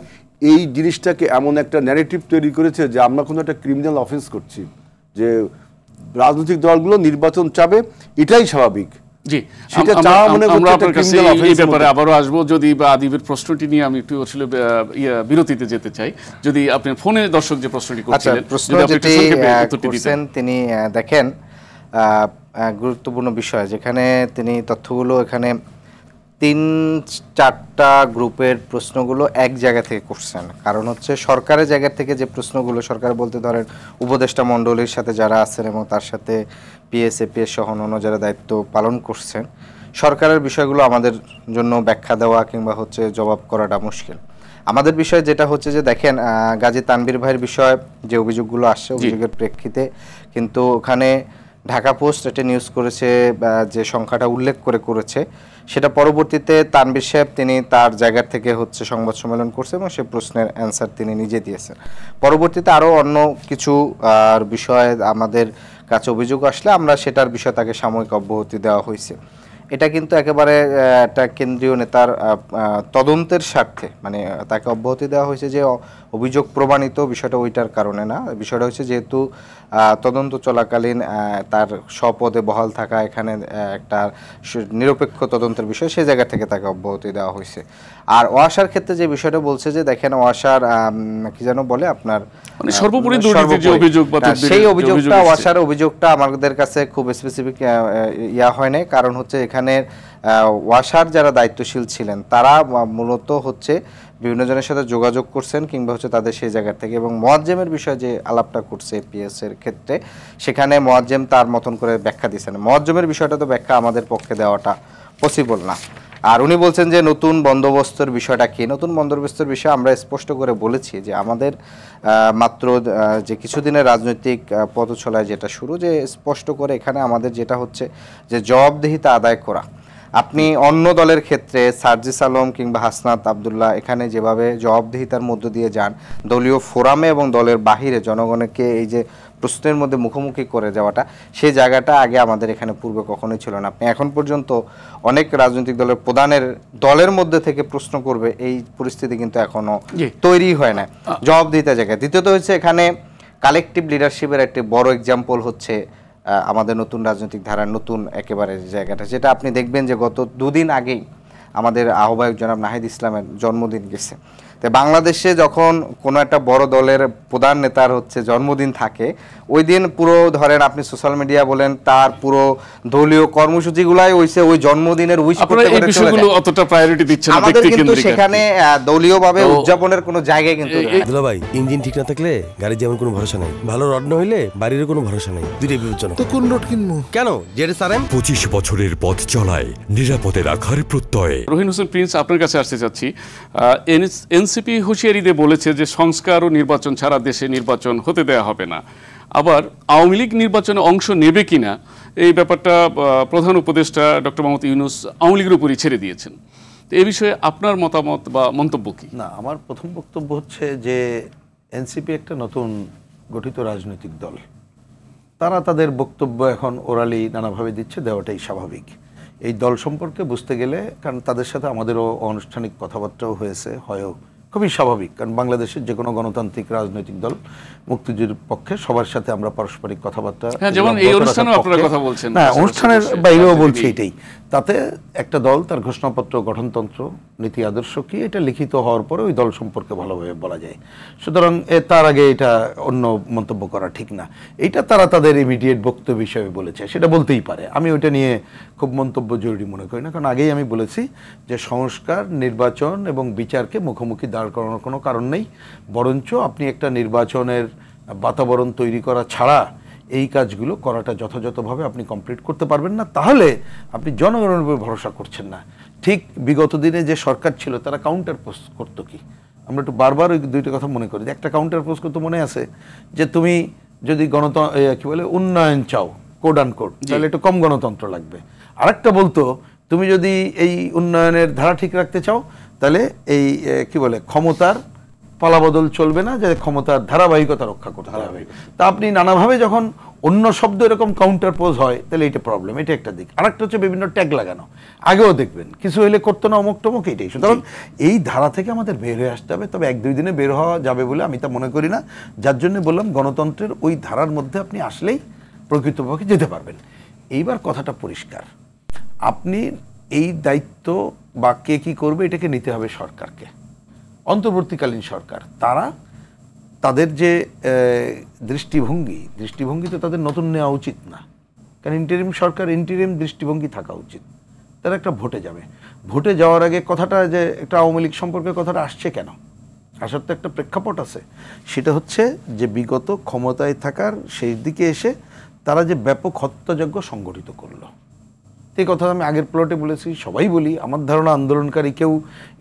এই জিনিসটাকে এমন একটা ন্যারেটিভ তৈরি করেছে যে আমরা কোনো একটা ক্রিমিনাল অফেন্স করছি, যে রাজনৈতিক দলগুলো নির্বাচন চাবে, এটাই স্বাভাবিক। জি, আমরা আপনার কাছে এই ব্যাপারে আবারও আসবো। যদি বা আদিবের প্রশ্নটি নিয়ে আমি একটু আসলে বিরতিতে যেতে চাই, যদি আপনি ফোনে দর্শক যে প্রশ্নটি করছিলেন, তিনি দেখেন গুরুত্বপূর্ণ বিষয়, যেখানে তিনি তথ্যগুলো এখানে 3-4টা গ্রুপের প্রশ্নগুলো এক জায়গা থেকে করছেন। কারণ হচ্ছে সরকারের জায়গা থেকে যে প্রশ্নগুলো, সরকার বলতে ধরেন উপদেষ্টা মণ্ডলীর সাথে যারা আছেন এবং তার সাথে পিএস এপিএস সহ অন্য যারা দায়িত্ব পালন করছেন, সরকারের বিষয়গুলো আমাদের জন্য ব্যাখ্যা দেওয়া কিংবা হচ্ছে জবাব করাটা মুশকিল। আমাদের বিষয় যেটা হচ্ছে যে দেখেন, গাজী তানভীর ভাইয়ের বিষয়ে যে অভিযোগগুলো আসছে, অভিযোগের প্রেক্ষিতে কিন্তু ওখানে ঢাকা পোস্ট একটা নিউজ করেছে, যে সংখ্যাটা উল্লেখ করেছে, সেটা পরবর্তীতে তানভীর সাহেব তিনি তার জায়গা থেকে হচ্ছে সংবাদ সম্মেলন করছে এবং সে প্রশ্নের অ্যান্সার তিনি নিজে দিয়েছেন। পরবর্তীতে আরও অন্য কিছু বিষয়ে আমাদের কাছে অভিযোগ আসলে আমরা সেটার বিষয়ে তাকে সাময়িক অব্যাহতি দেওয়া হয়েছে। এটা কিন্তু একেবারে একটা কেন্দ্রীয় নেতার তদন্তের স্বার্থে, মানে তাকে অব্যাহতি দেওয়া হয়েছে যে অভিযোগ প্রমাণিত, বিষয়টা ওইটার কারণে না। বিষয়টা হচ্ছে যেহেতু তদন্ত চলাকালীন তার স্বপদে বহাল থাকা, এখানে একটা নিরপেক্ষ তদন্তের বিষয়, সেই জায়গা থেকে তাকে অব্যাহতি দেওয়া হয়েছে। আর ওয়াসার ক্ষেত্রে যে বিষয়টা বলছে যে দেখেন, ওয়াসার কি যেন বলে আপনার সর্বোপরি দুর্নীতির যে অভিযোগ, সেই অভিযোগটা, ওয়াসার অভিযোগটা আমাদের কাছে খুব স্পেসিফিক হয় নাই। কারণ হচ্ছে এখানে ওয়াসার যারা দায়িত্বশীল ছিলেন তারা মূলত হচ্ছে বিভিন্ন জনের সাথে যোগাযোগ করছেন কিংবা হচ্ছে তাদের সেই জায়গা থেকে, এবং মোয়াজ্জেমের বিষয়ে যে আলাপটা করছে পিএস এর ক্ষেত্রে, সেখানে মোয়াজ্জেম তার মতন করে ব্যাখ্যা দিচ্ছেন। মোয়াজ্জেমের বিষয়টা তো ব্যাখ্যা আমাদের পক্ষে দেওয়াটা পসিবল না। আর উনি বলছেন যে নতুন বন্দোবস্তের বিষয়টা কি, নতুন বন্দোবস্তের বিষয়ে আমরা স্পষ্ট করে বলেছি যে আমাদের মাত্র যে কিছুদিনের রাজনৈতিক পথচলায় যেটা শুরু, যে স্পষ্ট করে এখানে আমাদের যেটা হচ্ছে যে জবাবদিহিতা আদায় করা। আপনি অন্য দলের ক্ষেত্রে সার্জিস আলম কিংবা হাসনাত আব্দুল্লাহ এখানে যেভাবে জবাবদিহিতার মধ্য দিয়ে যান, দলীয় ফোরামে এবং দলের বাহিরে জনগণকে এই যে প্রশ্নের মধ্যে মুখোমুখি করে যাওয়াটা, সেই জায়গাটা আগে আমাদের এখানে পূর্বে কখনোই ছিল না। আপনি এখন পর্যন্ত অনেক রাজনৈতিক দলের প্রধানের দলের মধ্যে থেকে প্রশ্ন করবে এই পরিস্থিতি কিন্তু এখনো তৈরি হয় না জবাবদিহিতার জায়গায়। দ্বিতীয়ত হচ্ছে এখানে কালেকটিভ লিডারশিপের একটি বড় এক্সাম্পল হচ্ছে আমাদের নতুন রাজনৈতিক ধারার নতুন একেবারে জায়গাটা, যেটা আপনি দেখবেন যে গত দুদিন আগেই আমাদের আহ্বায়ক জনাব নাহিদ ইসলামের জন্মদিন গেছে। তো বাংলাদেশে যখন কোনো একটা বড় দলের প্রধান নেতার হচ্ছে জন্মদিন থাকে, ওই দিন পুরো ধরেন আপনি সোশ্যাল মিডিয়া বলেন তার পুরো দলীয় কর্মসূচিগুলাই হইছে ওই জন্মদিনের উইশ করতে করে চলে যায়। অতটা প্রায়োরিটি দিচ্ছেন না, আমাদের কিন্তু সেখানে দলীয়ভাবে উদযাপনের কোনো জায়গায় কিন্তু দুলা ভাই, ইঞ্জিন ঠিক না থাকলে গাড়ির যেমন কোনো ভরসা নাই, ভালো রড না হইলে বাড়িরও কোনো ভরসা নাই, দুইটাই বিপজ্জনক। তো কোন রড কিনবো? কেন জেডএস আরএম 25 বছরের পথ চলায় নিরাপদে রাখার প্রত্যয়। রহিন হোসেন প্রিন্স, আপনার কাছে আসতে চাচ্ছি। এনসিপি হুঁশিয়ারি দিয়ে বলেছে যে সংস্কার ও নির্বাচন ছাড়া দেশে নির্বাচন হতে দেওয়া হবে না। আবার আওয়ামী লীগ নির্বাচনে অংশ নেবে কিনা এই ব্যাপারটা প্রধান উপদেষ্টা ডক্টর মোহাম্মদ ইউনূস আওয়ামী লীগের উপরই ছেড়ে দিয়েছেন। তো এই বিষয়ে আপনার মতামত বা মন্তব্য কি? না, আমার প্রথম বক্তব্য হচ্ছে যে এনসিপি একটা নতুন গঠিত রাজনৈতিক দল, তারা তাদের বক্তব্য এখন ওরালি নানাভাবে দিচ্ছে, দেওয়াটাই স্বাভাবিক। এই দল সম্পর্কে বুঝতে গেলে, কারণ তাদের সাথে আমাদেরও আনুষ্ঠানিক কথাবার্তাও হয়েছে, হয়ও খুবই স্বাভাবিক, কারণ বাংলাদেশের যে কোনো গণতান্ত্রিক রাজনৈতিক দল মুক্তিযুদ্ধের পক্ষে সবার সাথে আমরা পারস্পরিক কথাবার্তা, যেমন এই অনুষ্ঠানেও আপনারা কথা বলছেন, না অনুষ্ঠানের বাইরেও বলছি, এটাই তাতে একটা দল তার ঘোষণাপত্র, গঠনতন্ত্র, নীতি আদর্শ কি এটা লিখিত হওয়ার পরে ওই দল সম্পর্কে ভালোভাবে বলা যায়। সুতরাং তার আগে এটা অন্য মন্তব্য করা ঠিক না। এটা তারা তাদের ইমিডিয়েট বক্তব্য হিসেবে বলেছে, সেটা বলতেই পারে, আমি ওইটা নিয়ে খুব মন্তব্য জরুরি মনে করি না। কারণ আগেই আমি বলেছি যে সংস্কার, নির্বাচন এবং বিচারকে মুখোমুখি দাঁড় করানোর কোনো কারণ নেই, বরঞ্চ আপনি একটা নির্বাচনের বাতাবরণ তৈরি করা ছাড়া এই কাজগুলো করাটা যথাযথভাবে আপনি কমপ্লিট করতে পারবেন না, তাহলে আপনি জনগণের উপর ভরসা করছেন না। ঠিক বিগত দিনে যে সরকার ছিল তারা কাউন্টার পোস্ট করতো কি, আমরা একটু বারবার ওই দুইটা কথা মনে করি। একটা কাউন্টার পোস্ট করতে মনে আছে যে তুমি যদি কি বলে উন্নয়ন চাও, কোড অ্যান্ড কোড, তাহলে একটু কম গণতন্ত্র লাগবে। আরেকটা বলতো তুমি যদি এই উন্নয়নের ধারা ঠিক রাখতে চাও তাহলে এই কি বলে ক্ষমতার পালাবদল চলবে না, যে ক্ষমতার ধারাবাহিকতা রক্ষা করতে হবে। তা আপনি নানাভাবে যখন অন্য শব্দ এরকম কাউন্টার পোজ হয় তাহলে এটা প্রবলেম, এটা একটা দিক। আরেকটা হচ্ছে বিভিন্ন ট্যাগ লাগানো, আগেও দেখবেন কিছু হলে করতো না অমুক টমুক, এইটাই। সুতরাং এই ধারা থেকে আমাদের বের হয়ে আসতে হবে, তবে 1-2 দিনে বের হওয়া যাবে বলে আমি তা মনে করি না। যার জন্য বললাম গণতন্ত্রের ওই ধারার মধ্যে আপনি আসলেই প্রকৃতপক্ষে যেতে পারবেন। এইবার কথাটা পরিষ্কার, আপনি এই দায়িত্ব বা কে কী করবে এটাকে নিতে হবে সরকারকে, অন্তর্বর্তীকালীন সরকার। তারা তাদের যে দৃষ্টিভঙ্গি তো তাদের নতুন নেওয়া উচিত না, কারণ ইন্টারিম সরকার, ইন্টারিম দৃষ্টিভঙ্গি থাকা উচিত। তারা একটা ভোটে যাবে, ভোটে যাওয়ার আগে কথাটা যে একটা আওয়ামী লীগ সম্পর্কে কথাটা আসছে কেন, আসার তো একটা প্রেক্ষাপট আছে। সেটা হচ্ছে যে বিগত ক্ষমতায় থাকার শেষ দিকে এসে তারা যে ব্যাপক হত্যাযজ্ঞ সংগঠিত করলো, এই কথা আমি আগের প্লটে বলেছি, সবাই বলি। আমার ধারণা আন্দোলনকারী কেউ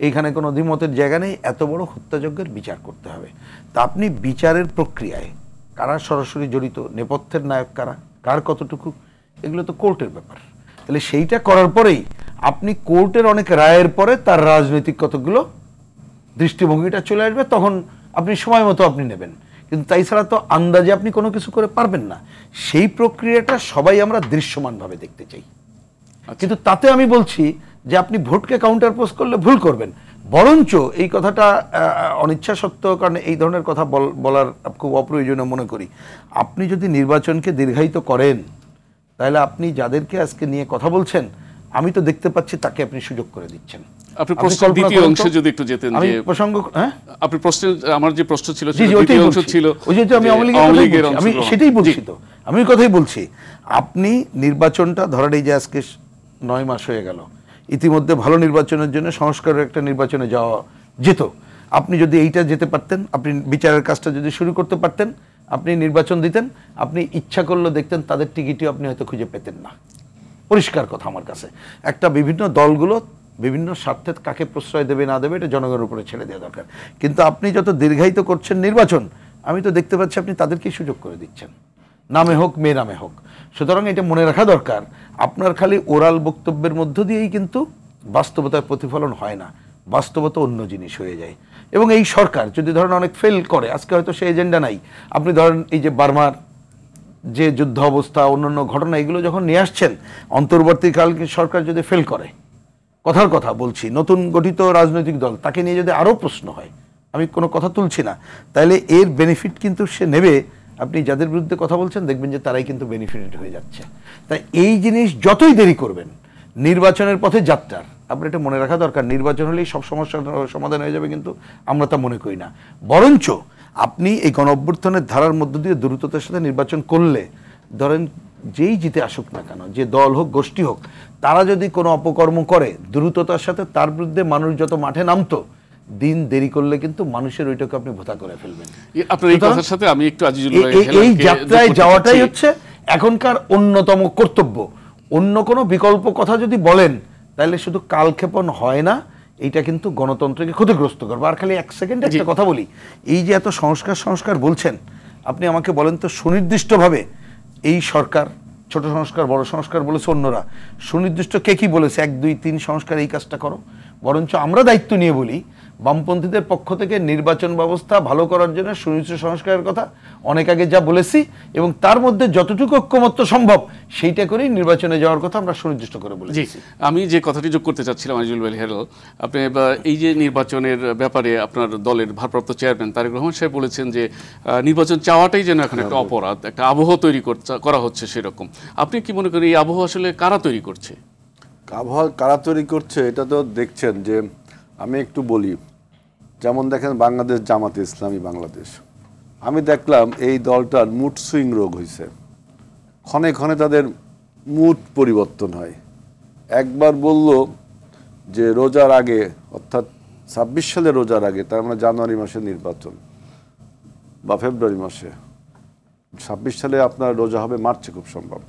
এইখানে কোনো দ্বিমতের জায়গা নেই, এত বড় হত্যাযজ্ঞের বিচার করতে হবে। তা আপনি বিচারের প্রক্রিয়ায় কারা সরাসরি জড়িত, নেপথ্যের নায়ক কারা, কার কতটুকু, এগুলো তো কোর্টের ব্যাপার। তাহলে সেইটা করার পরেই আপনি কোর্টের অনেক রায়ের পরে তার রাজনৈতিক কতগুলো দৃষ্টিভঙ্গিটা চলে আসবে, তখন আপনি সময় মতো আপনি নেবেন। কিন্তু তাই ছাড়া তো আন্দাজে আপনি কোনো কিছু করে পারবেন না। সেই প্রক্রিয়াটা সবাই আমরা দৃশ্যমানভাবে দেখতে চাই। কিন্তু তাতে আমি বলছি যে আপনি ভোটকে কাউন্টার পোস্ট করলে ভুল করবেন। বরঞ্চ এই কথাটা অনিচ্ছা সত্ত্বেও, কারণ এই ধরনের কথা বলার খুব অপ্রয়োজনীয় মনে করি, আপনি যদি নির্বাচনকে দীর্ঘায়িত করেন তাহলে আপনি যাদেরকে আজকে নিয়ে কথা বলছেন আমি তো দেখতে পাচ্ছি তাকে আপনি সুযোগ করে দিচ্ছেন। আপনি প্রশ্নের দ্বিতীয় অংশে যদি একটু যেতেন, যে প্রসঙ্গ, হ্যাঁ আপনি প্রশ্নের, আমার যে প্রশ্ন ছিল দ্বিতীয় অংশ ছিল, ওই যে আমি আওয়ামী লীগের আমি সেটাই বলছি, তো আমি ওই কথাই বলছি। আপনি নির্বাচনটা ধরেন এই যে আজকে 9 মাস হয়ে গেল, ইতিমধ্যে ভালো নির্বাচনের জন্য সংস্কারের একটা নির্বাচনে যাওয়া যেত। আপনি যদি এইটা যেতে পারতেন, আপনি বিচারের কাজটা যদি শুরু করতে পারতেন, আপনি নির্বাচন দিতেন, আপনি ইচ্ছা করলে দেখতেন তাদের টিকিটও আপনি হয়তো খুঁজে পেতেন না। পরিষ্কার কথা আমার কাছে। একটা বিভিন্ন দলগুলো বিভিন্ন স্বার্থে কাকে প্রশ্রয় দেবে না দেবে এটা জনগণের উপরে ছেড়ে দেওয়া দরকার। কিন্তু আপনি যত দীর্ঘায়িত করছেন নির্বাচন, আমি তো দেখতে পাচ্ছি আপনি তাদেরকেই সুযোগ করে দিচ্ছেন, নামে হোক মে নামে হোক। সুতরাং এটা মনে রাখা দরকার, আপনার খালি ওরাল বক্তব্যের মধ্য দিয়েই কিন্তু বাস্তবতার প্রতিফলন হয় না, বাস্তবতা অন্য জিনিস হয়ে যায়। এবং এই সরকার যদি ধরেন অনেক ফেল করে, আজকে হয়তো সেই এজেন্ডা নাই, আপনি ধরেন এই যে বার্মার যে যুদ্ধ অবস্থা, অন্যান্য ঘটনা, এগুলো যখন নিয়ে আসছেন, অন্তর্বর্তীকাল সরকার যদি ফেল করে, কথার কথা বলছি, নতুন গঠিত রাজনৈতিক দল তাকে নিয়ে যদি আরও প্রশ্ন হয়, আমি কোনো কথা তুলছি না, তাহলে এর বেনিফিট কিন্তু সে নেবে। আপনি যাদের বিরুদ্ধে কথা বলছেন দেখবেন যে তারাই কিন্তু বেনিফিটেড হয়ে যাচ্ছে। তাই এই জিনিস যতই দেরি করবেন, নির্বাচনের পথে যাত্রার আপনার এটা মনে রাখা দরকার, নির্বাচন হলেই সব সমস্যার সমাধান হয়ে যাবে, কিন্তু আমরা তা মনে করি না। বরঞ্চ আপনি এই গণঅভ্যুত্থানের ধারার মধ্য দিয়ে দ্রুততার সাথে নির্বাচন করলে, ধরেন যেই জিতে আসুক না কেন, যে দল হোক গোষ্ঠী হোক, তারা যদি কোনো অপকর্ম করে, দ্রুততার সাথে তার বিরুদ্ধে মানুষ যত মাঠে নামতো, দিন দেরি করলে কিন্তু মানুষের ওইটাকে আপনি ভোতা করে ফেলবেন। আপনার এই কথার সাথে আমি একটু এই যাত্রায় যাওয়াটাই হচ্ছে এখনকার অন্যতম কর্তব্য। অন্য কোনো বিকল্প কথা যদি বলেন তাহলে শুধু কালক্ষেপণ হয় না, এইটা কিন্তু গণতন্ত্রকে ক্ষতিগ্রস্ত করবে। আর খালি এক সেকেন্ড একটা কথা বলি, এই যে এত সংস্কার বলছেন, আপনি আমাকে বলেন তো সুনির্দিষ্টভাবে এই সরকার ছোট সংস্কার বড় সংস্কার বলেছে অন্যরা, সুনির্দিষ্ট কে কি বলেছে 1, 2, 3 সংস্কার এই কাজটা করো? বরঞ্চ আমরা দায়িত্ব নিয়ে বলি, বামপন্থীদের পক্ষ থেকে নির্বাচন ব্যবস্থা ভালো করার জন্য সুনির্দিষ্ট সংস্কারের কথা অনেক আগে যা বলেছি, এবং তার মধ্যে যতটুকু ঐক্যমত্য সম্ভব সেইটা করেই নির্বাচনে যাওয়ার কথা আমরা সুনির্দিষ্ট করে বলেছি। আমি যে কথাটি যোগ করতে চাচ্ছিলাম আজিজুল ভাই হেলাল, আপনি এই যে নির্বাচনের ব্যাপারে আপনার দলের ভারপ্রাপ্ত চেয়ারম্যান তারেক রহমান সাহেব বলেছেন যে নির্বাচন চাওয়াটাই যেন এখন একটা অপরাধ, একটা আবহ তৈরি করা হচ্ছে সেরকম। আপনি কি মনে করেন এই আবহ আসলে কারা তৈরি করছে? আবহাওয়া কারা তৈরি করছে এটা তো দেখছেন যে, আমি একটু বলি, যেমন দেখেন বাংলাদেশ জামাতে ইসলামী বাংলাদেশ, আমি দেখলাম এই দলটার মুড সুইং রোগ হয়েছে, ক্ষণে ক্ষণে তাদের মুড পরিবর্তন হয়। একবার বলল যে রোজার আগে, অর্থাৎ 26 সালে রোজার আগে, তার মানে জানুয়ারি মাসে নির্বাচন বা ফেব্রুয়ারি মাসে, 26 সালে আপনার রোজা হবে মার্চে খুব সম্ভব।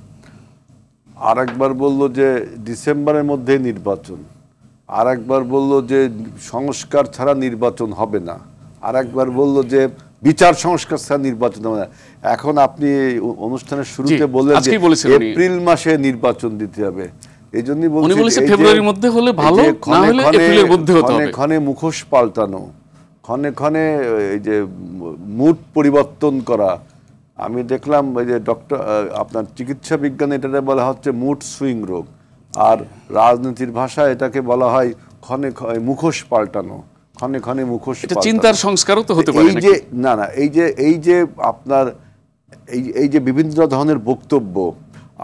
আর একবার বলল যে ডিসেম্বরের মধ্যে নির্বাচন, আর একবার বলল যে সংস্কার ছাড়া নির্বাচন হবে না, আর একবার বলল যে বিচার সংস্কার ছাড়া নির্বাচন হবে না। এখন আপনি অনুষ্ঠানের শুরুতে বললেন যে এপ্রিল মাসে নির্বাচন দিতে হবে, এই জন্যই বলছি ফেব্রুয়ারির মধ্যে হলে ভালো, না হলে এপ্রিলের মধ্যে হতে হবে। ক্ষণে মুখোশ পাল্টানো, ক্ষণে ক্ষণে এই যে মুড পরিবর্তন করা। আমি দেখলাম ওই যে আপনার চিকিৎসা বিজ্ঞানে এটাকে বলা হচ্ছে মুড সুইং রোগ, আর রাজনীতির ভাষায় এটাকে বলা হয় ক্ষণে ক্ষণে মুখোশ পাল্টানো, ক্ষণে ক্ষণে মুখোশ। এটা চিন্তার সংস্কারও তো হতে পারে। এই যে না এই যে আপনার এই যে বিভিন্ন ধরনের বক্তব্য,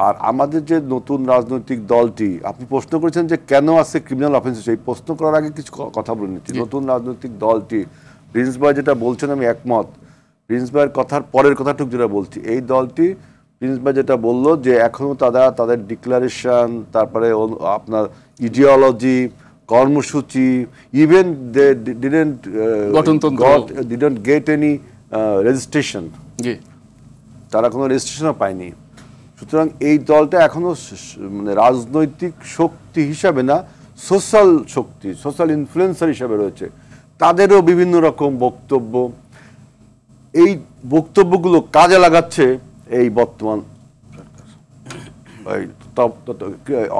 আর আমাদের যে নতুন রাজনৈতিক দলটি, আপনি প্রশ্ন করেছেন যে কেন আছে ক্রিমিনাল অফেন্স, এই প্রশ্ন করার আগে কিছু কথা বলে নিচ্ছি। নতুন রাজনৈতিক দলটি, প্রিন্স ভাই যেটা বলছেন আমি একমত, প্রিন্স ভাইয়ের কথার পরের কথাটুকু যেটা বলছি, এই দলটি প্রিন্স ভাই যেটা বললো যে এখনও তাদের ডিক্লারেশন, তারপরে আপনার ইডিওলজি, কর্মসূচি, even they didn't get any registration, তারা কোনো রেজিস্ট্রেশনও পায়নি। সুতরাং এই দলটা এখনো মানে রাজনৈতিক শক্তি হিসাবে না, সোশ্যাল শক্তি, সোশ্যাল ইনফ্লুয়েন্সার হিসাবে রয়েছে। তাদেরও বিভিন্ন রকম বক্তব্য, এই বক্তব্যগুলো কাজে লাগাচ্ছে এই বর্তমান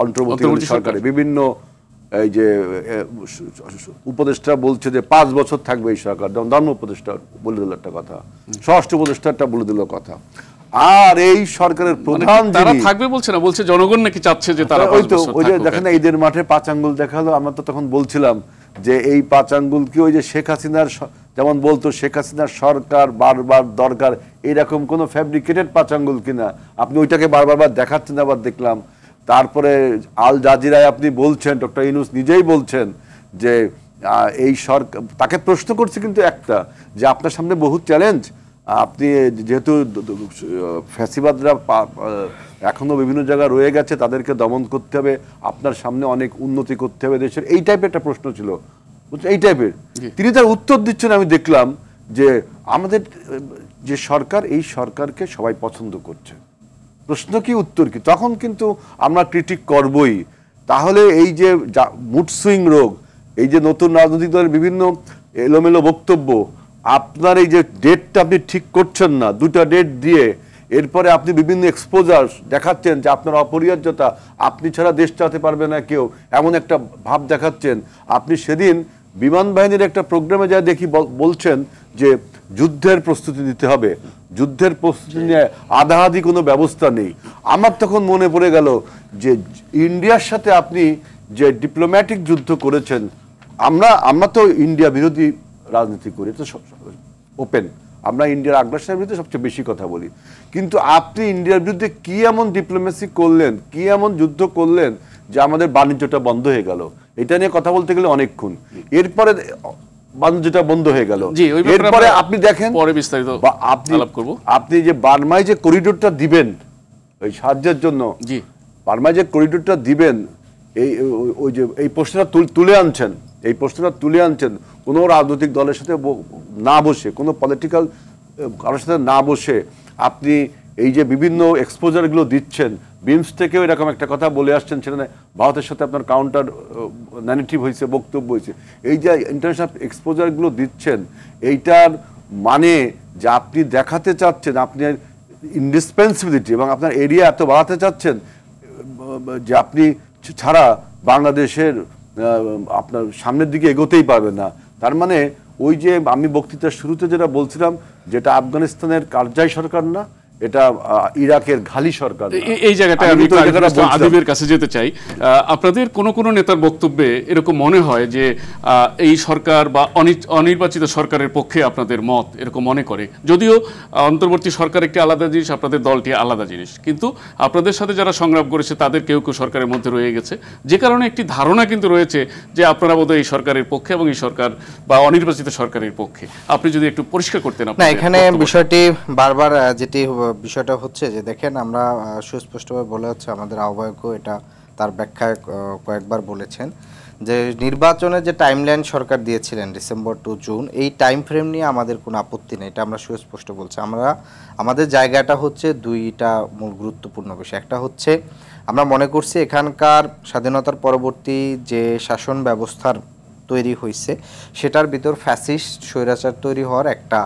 অন্তর্বর্তী সরকারে। বিভিন্ন এই যে উপদেষ্টা বলছে যে 5 বছর থাকবে এই সরকার, ধর্ম উপদেষ্টা বলে দিল একটা কথা, স্বরাষ্ট্র উপদেষ্টাটা বলে দিল কথা, আর এই সরকারের প্রধান যারা থাকবে বলছে না, বলছে জনগণ নাকি চাচ্ছে যে তারা। ওই যে দেখেন ঈদের মাঠে 5 আঙ্গুল দেখালো, আমরা তো তখন বলছিলাম যে এই 5 আঙ্গুল কি ওই যে শেখ হাসিনার, যেমন বলতো শেখ হাসিনার সরকার বারবার দরকার, এরকম কোনো ফ্যাব্রিকেটেড 5 আঙ্গুল কিনা, আপনি ওইটাকে বারবার দেখাচ্ছেন। আবার দেখলাম তারপরে আল জাজিরায় আপনি বলছেন, ডক্টর ইউনূস নিজেই বলছেন যে এই সরকার, তাকে প্রশ্ন করছে কিন্তু একটা, যে আপনার সামনে বহু চ্যালেঞ্জ, আপনি যেহেতু ফ্যাসিবাদরা এখনো বিভিন্ন জায়গায় রয়ে গেছে, তাদেরকে দমন করতে হবে, আপনার সামনে অনেক উন্নতি করতে হবে দেশের, এই টাইপের একটা প্রশ্ন ছিল, এই টাইপের। তিনি তার উত্তর দিচ্ছেন, আমি দেখলাম যে আমাদের যে সরকার, এই সরকারকে সবাই পছন্দ করছে। প্রশ্ন কি, উত্তর কি? তখন কিন্তু আমরা ক্রিটিক করবই। তাহলে এই যে মুড সুইং রোগ, এই যে নতুন রাজনৈতিক দলের বিভিন্ন এলোমেলো বক্তব্য, আপনার এই যে ডেটটা আপনি ঠিক করছেন না, 2টা ডেট দিয়ে এরপরে আপনি বিভিন্ন এক্সপোজার দেখাচ্ছেন যে আপনার অপরিহার্যতা, আপনি ছাড়া দেশ চালাতে পারবে না কেউ, এমন একটা ভাব দেখাচ্ছেন। আপনি সেদিন বিমান বাহিনীর একটা প্রোগ্রামে যা দেখি বলছেন যে যুদ্ধের প্রস্তুতি নিতে হবে, যুদ্ধের প্রস্তুতি নিয়ে আধাআধি কোনো ব্যবস্থা নেই। আমার তখন মনে পড়ে গেল যে ইন্ডিয়ার সাথে আপনি যে ডিপ্লোম্যাটিক যুদ্ধ করেছেন, আমরা তো ইন্ডিয়া বিরোধী রাজনীতি করি, তো ওপেন, আমরা ইন্ডিয়ার আগ্রাসনের বিরুদ্ধে সবচেয়ে বেশি কথা বলি, কিন্তু আপনি ইন্ডিয়ার বিরুদ্ধে কি এমন ডিপ্লোমেসি করলেন, কি এমন যুদ্ধ করলেন যে আমাদের বাণিজ্যটা বন্ধ হয়ে গেল? এটা নিয়ে কথা বলতে গেলে অনেকক্ষণ। এরপরে বাণিজ্যটা বন্ধ হয়ে গেল, এরপরে আপনি দেখেন পরে বিস্তারিত আপনি যে বার্মায় যে করিডোরটা দিবেন ওই সাহায্যের জন্য, বার্মায় যে করিডোরটা দিবেন, ওই যে এই প্রশ্নটা তুলে আনছেন, এই প্রশ্নটা তুলে আনছেন কোনো রাজনৈতিক দলের সাথে না বসে, কোনো পলিটিক্যাল কারোর সাথে না বসে আপনি এই যে বিভিন্ন এক্সপোজারগুলো দিচ্ছেন, বিমস্টেকেও এরকম একটা কথা বলে আসছেন, সেখানে ভারতের সাথে আপনার কাউন্টার ন্যারেটিভ হয়েছে, বক্তব্য হয়েছে। এই যে ইন্টারন্যাশনাল এক্সপোজারগুলো দিচ্ছেন, এইটার মানে যে আপনি দেখাতে চাচ্ছেন আপনি ইন্ডিসপেন্সিবিলিটি এবং আপনার এরিয়া এত বাড়াতে চাচ্ছেন যে আপনি ছাড়া বাংলাদেশের আপনার সামনের দিকে এগোতেই পারবেন না। তার মানে ওই যে আমি বক্তৃতার শুরুতে যেটা বলছিলাম, যেটা আফগানিস্তানের কারজাই সরকার না, এটা ইরাকের ঘালি সরকার। এই জায়গাটা আমি আদিবের কাছে যেতে চাই। আপনাদের কোন নেতার বক্তব্যে এরকম মনে হয় যে এই সরকার বা অনির্বাচিত সরকারের পক্ষে আপনাদের মত এরকম মনে করে, যদিও অন্তর্বর্তী সরকার একটি আলাদা জিনিস, আপনাদের দলটি আলাদা জিনিস, কিন্তু আপনাদের সাথে যারা সংগ্রাম করেছে তাদের কেউ কেউ সরকারের মধ্যে রয়ে গেছে, যে কারণে একটি ধারণা কিন্তু রয়েছে যে আপনারা বোধহয় এই সরকারের পক্ষে এবং এই সরকার বা অনির্বাচিত সরকারের পক্ষে। আপনি যদি একটু পরিষ্কার করতেন। না, এখানে বিষয়টি বারবার যেটি বিষয়টা হচ্ছে যে দেখেন, আমরা সুস্পষ্টভাবে বলে হচ্ছে, আমাদের আহ্বায়কও এটা তার ব্যাখ্যায় কয়েকবার বলেছেন যে নির্বাচনের যে টাইমলাইন সরকার দিয়েছিলেন ডিসেম্বর টু জুন, এই টাইম ফ্রেম নিয়ে আমাদের কোনো আপত্তি নেই, এটা আমরা সুস্পষ্ট বলছি। আমাদের জায়গাটা হচ্ছে দুইটা মূল গুরুত্বপূর্ণ বিষয়। একটা হচ্ছে আমরা মনে করছি এখানকার স্বাধীনতার পরবর্তী যে শাসন ব্যবস্থার তৈরি হয়েছে সেটার ভিতর ফ্যাসিস্ট স্বৈরাচার তৈরি হওয়ার একটা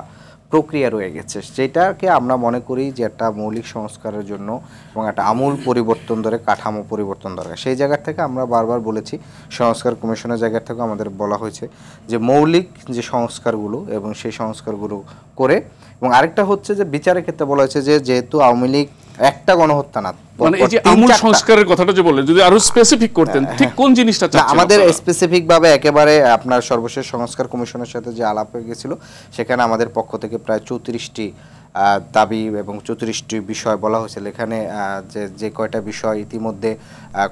প্রক্রিয়া রয়ে গেছে, যেটাকে আমরা মনে করি যে একটা মৌলিক সংস্কারের জন্য এবং একটা আমূল পরিবর্তন ধরে কাঠামো পরিবর্তন দরকার। সেই জায়গা থেকে আমরা বারবার বলেছি, সংস্কার কমিশনের জায়গা থেকে আমাদের বলা হয়েছে যে মৌলিক যে সংস্কারগুলো এবং সেই সংস্কারগুলো করে, এবং আরেকটা হচ্ছে যে বিচারের ক্ষেত্রে বলা হয়েছে যে যেহেতু আওয়ামী লীগ একটা গণহত্যা না, মানে এই যে আমূল সংস্কারের কথাটা যে বললেন, যদি আরো স্পেসিফিক করতেন, ঠিক কোন জিনিসটা চাচ্ছেন? আমাদের স্পেসিফিক ভাবে একেবারে আপনার সর্বশেষ সংস্কার কমিশনের সাথে যে আলাপ হয়ে গিয়েছিল, সেখানে আমাদের পক্ষ থেকে প্রায় 34টি দাবি এবং 34টি বিষয় বলা হয়েছিল। এখানে যে কয়টা বিষয় ইতিমধ্যে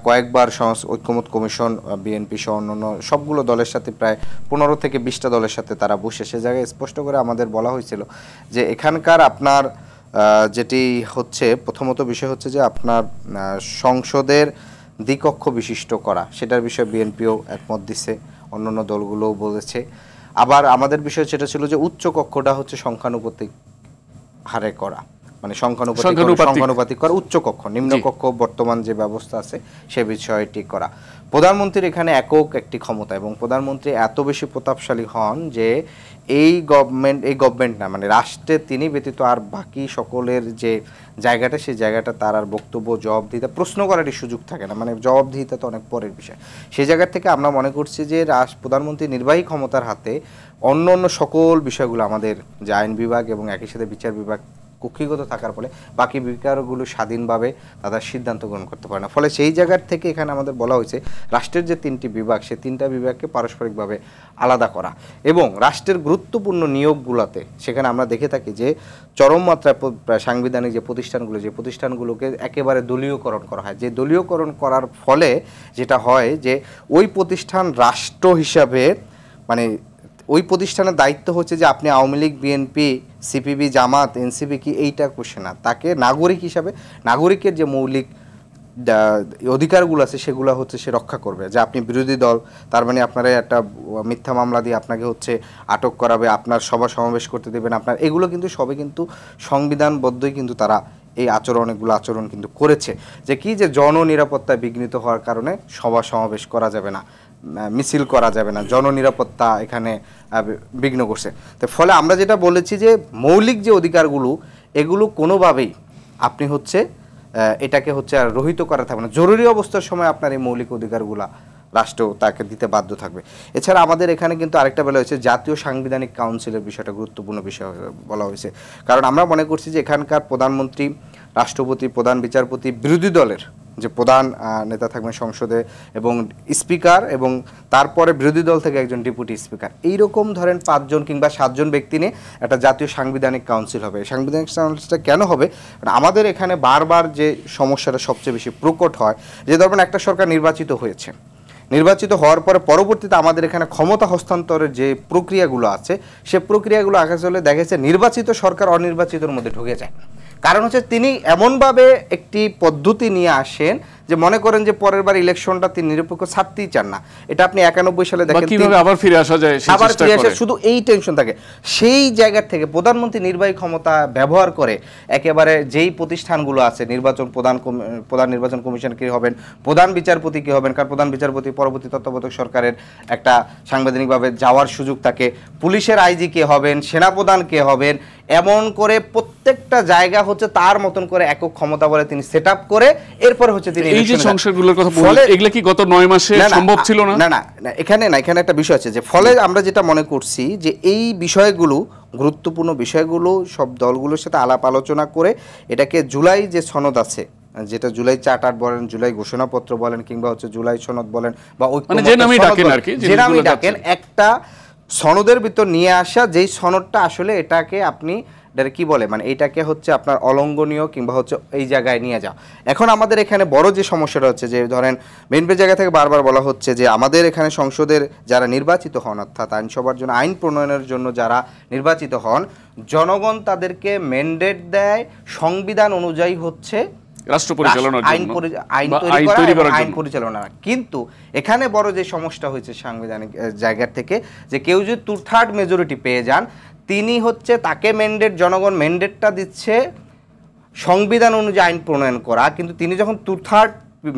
কয়েকবার ঐক্যমত কমিশন, বিএনপি সহ অন্যান্য সবগুলো দলের সাথে প্রায় 15 থেকে 20টা দলের সাথে তারা বসে সে জায়গায় স্পষ্ট করে আমাদের বলা হয়েছিল যে এখানকার আপনার যেটি হচ্ছে প্রথমত বিষয় হচ্ছে যে আপনার সংসদের দ্বিকক্ষ বিশিষ্ট করা, সেটার বিষয়ে বিএনপিও একমত দিছে, অন্যান্য দলগুলোও বলেছে। আবার আমাদের বিষয় সেটা ছিল যে উচ্চ কক্ষটা হচ্ছে সংখ্যানুপাতিক হারে করা, মানে সংখ্যানুপাতিক করা, উচ্চ কক্ষ, নিম্ন কক্ষ বর্তমান যে ব্যবস্থা আছে সে বিষয়টি করা। প্রধানমন্ত্রীর এখানে একক একটি ক্ষমতা এবং প্রধানমন্ত্রী এত বেশি প্রতাপশালী হন যে এই গভর্নমেন্ট না, মানে রাষ্ট্রে তিনি ব্যতীত আর বাকি সকলের যে জায়গাটা, সেই জায়গাটা তার আর বক্তব্য, জবাবদিহিতা, প্রশ্ন করারই সুযোগ থাকে না, মানে জবাবদিহিতা তো অনেক পরের বিষয়। সেই জায়গা থেকে আমরা মনে করছি যে প্রধানমন্ত্রী নির্বাহী ক্ষমতার হাতে অন্য সকল বিষয়গুলো, আমাদের যে আইন বিভাগ এবং একই সাথে বিচার বিভাগ কক্ষিগত থাকার ফলে বাকি বিকারগুলো স্বাধীনভাবে তাদের সিদ্ধান্ত গ্রহণ করতে পারে না। ফলে সেই জায়গার থেকে এখানে আমাদের বলা হয়েছে রাষ্ট্রের যে 3টি বিভাগ, সেই 3টা বিভাগকে পারস্পরিকভাবে আলাদা করা এবং রাষ্ট্রের গুরুত্বপূর্ণ নিয়োগগুলোতে সেখানে আমরা দেখে থাকি যে চরম মাত্রায় সাংবিধানিক যে প্রতিষ্ঠানগুলোকে একেবারে দলীয়করণ করা হয়। যে দলীয়করণ করার ফলে যেটা হয় যে ওই প্রতিষ্ঠান রাষ্ট্র হিসাবে, মানে ওই প্রতিষ্ঠানের দায়িত্ব হচ্ছে যে আপনি আওয়ামী লীগ, বিএনপি, সিপিবি, জামাত, এনসিপি কি এইটা করছে না, তাকে নাগরিক হিসাবে নাগরিকের যে মৌলিক অধিকারগুলো আছে সেগুলো হচ্ছে সে রক্ষা করবে। যে আপনি বিরোধী দল, তার মানে আপনারা একটা মিথ্যা মামলা দিয়ে আপনাকে হচ্ছে আটক করাবে, আপনার সভা সমাবেশ করতে দেবেন, আপনার এগুলো কিন্তু সবই কিন্তু সংবিধানবদ্ধই কিন্তু তারা এই আচরণ কিন্তু করেছে। যে কি যে জননিরাপত্তায় বিঘ্নিত হওয়ার কারণে সভা সমাবেশ করা যাবে না, মিছিল করা যাবে না, জননিরাপত্তা এখানে বিঘ্ন করছে। তো ফলে আমরা যেটা বলেছি যে মৌলিক যে অধিকারগুলো এগুলো কোনোভাবেই আপনি হচ্ছে এটাকে হচ্ছে আর রহিত করা থাকবে না। জরুরি অবস্থার সময় আপনার এই মৌলিক অধিকারগুলা রাষ্ট্র তাকে দিতে বাধ্য থাকবে। এছাড়া আমাদের এখানে কিন্তু আরেকটা বলা হয়েছে জাতীয় সাংবিধানিক কাউন্সিলের বিষয়টা গুরুত্বপূর্ণ বিষয় বলা হয়েছে, কারণ আমরা মনে করছি যে এখানকার প্রধানমন্ত্রী, রাষ্ট্রপতি, প্রধান বিচারপতি, বিরোধী দলের যে প্রধান নেতা থাকবেন সংসদে এবং স্পিকার, এবং তারপরে বিরোধী দল থেকে একজন ডেপুটি স্পিকার, এইরকম ধরেন 5 জন কিংবা 7 জন ব্যক্তি নিয়ে একটা জাতীয় সাংবিধানিক কাউন্সিল হবে। সাংবিধানিক কাউন্সিলটা কেন হবে? আমাদের এখানে বারবার যে সমস্যাটা সবচেয়ে বেশি প্রকট হয় যে ধরুন একটা সরকার নির্বাচিত হয়েছে, নির্বাচিত হওয়ার পরে পরবর্তীতে আমাদের এখানে ক্ষমতা হস্তান্তরের যে প্রক্রিয়াগুলো আছে সে প্রক্রিয়াগুলো আসলে দেখা যাচ্ছে নির্বাচিত সরকার অনির্বাচিতর মধ্যে ঢুকে যায়। কারণ হচ্ছে তিনি এমনভাবে একটি পদ্ধতি নিয়ে আসেন যে মনে করেন যে পরের বার ইলেকশনটা তিনি নিরপেক্ষ ছাড়তেই চান না। এটা আপনি 91 সালে দেখেন কিভাবে আবার ফিরে আসা যায়, আবার ফিরে আসে, শুধু এই টেনশন থাকে। সেই জায়গা থেকে প্রধানমন্ত্রী নির্বাহী ক্ষমতা ব্যবহার করে একেবারে যেই প্রতিষ্ঠানগুলো আছে, নির্বাচন প্রধান নির্বাচন কমিশন কি হবেন, প্রধান বিচারপতি কি হবেন, কারণ প্রধান বিচারপতি পরবর্তী তত্ত্বাবধায়ক সরকারের একটা সাংবিধানিকভাবে যাওয়ার সুযোগ থাকে, পুলিশের আইজি কে হবেন, সেনাপ্রধান কে হবেন, এমন করে প্রত্যেকটা জায়গা হচ্ছে তার মতন করে একক ক্ষমতা বলে তিনি সেট আপ করে এরপর হচ্ছে তিনি এই যে সংস্কারগুলোর কথা বললেন, এগুলা কি গত 9 মাসে সম্ভব ছিল না? না, এখানে একটা বিষয় আছে যে ফলে আমরা যেটা মনে করছি যে এই বিষয়গুলো, গুরুত্বপূর্ণ বিষয়গুলো সব দলগুলোর সাথে আলাপ আলোচনা করে এটাকে জুলাই যে সনদ আছে, যেটা জুলাই চার্টার বলেন, জুলাই ঘোষণাপত্র বলেন, কিংবা হচ্ছে জুলাই সনদ বলেন বা যে নামই ডাকেন আর কি, যে নামই ডাকেন, একটা সনদের ভিতর নিয়ে আসা, যেই সনদটা আসলে এটাকে আপনি কি বলে মানে এইটাকে হচ্ছে আপনার অলঙ্ঘনীয় কিংবা হচ্ছে এই জায়গায় নিয়ে যাও। এখন আমাদের এখানে বড় যে সমস্যাটা হচ্ছে যে ধরেন বিএনপির জায়গা থেকে বারবার বলা হচ্ছে যে আমাদের এখানে সংসদের যারা নির্বাচিত হন, অর্থাৎ আইনসভার জন্য আইন প্রণয়নের জন্য যারা নির্বাচিত হন, জনগণ তাদেরকে ম্যান্ডেট দেয় সংবিধান অনুযায়ী হচ্ছে রাষ্ট্র পরিচালনার জন্য, আইন পরিচালনা। কিন্তু এখানে বড় যে সমস্যা হয়েছে সাংবিধানিক জায়গা থেকে যে কেউ যদি 2/3 মেজরিটি পেয়ে যান, তিনি হচ্ছে তাকে ম্যান্ডেট, জনগণ ম্যান্ডেটটা দিচ্ছে সংবিধান অনুযায়ী আইন প্রণয়ন করা, কিন্তু তিনি যখন 2/3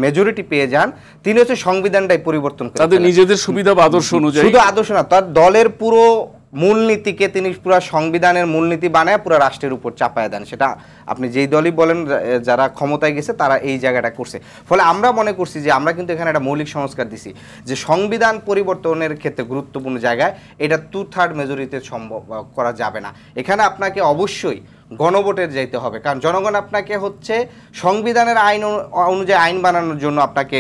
মেজরিটি পেয়ে যান তিনি হচ্ছে সংবিধানটাই পরিবর্তন করে তাদের নিজেদের সুবিধা বা আদর্শ অনুযায়ী, শুধু আদর্শ না, তার দলের পুরো মূলনীতিকে তিনি পুরো সংবিধানের মূলনীতি বানায় পুরো রাষ্ট্রের উপর চাপায় দেন। সেটা আপনি যেই দলই বলেন যারা ক্ষমতায় গেছে তারা এই জায়গাটা করছে। ফলে আমরা মনে করছি যে আমরা কিন্তু এখানে একটা মৌলিক সংস্কার দিছি যে সংবিধান পরিবর্তনের ক্ষেত্রে গুরুত্বপূর্ণ জায়গায় এটা 2/3 মেজরিটিতে সম্ভব করা যাবে না। এখানে আপনাকে অবশ্যই গণভোটে যেতে হবে, কারণ জনগণ আপনাকে হচ্ছে সংবিধানের আইন অনুযায়ী আইন বানানোর জন্য আপনাকে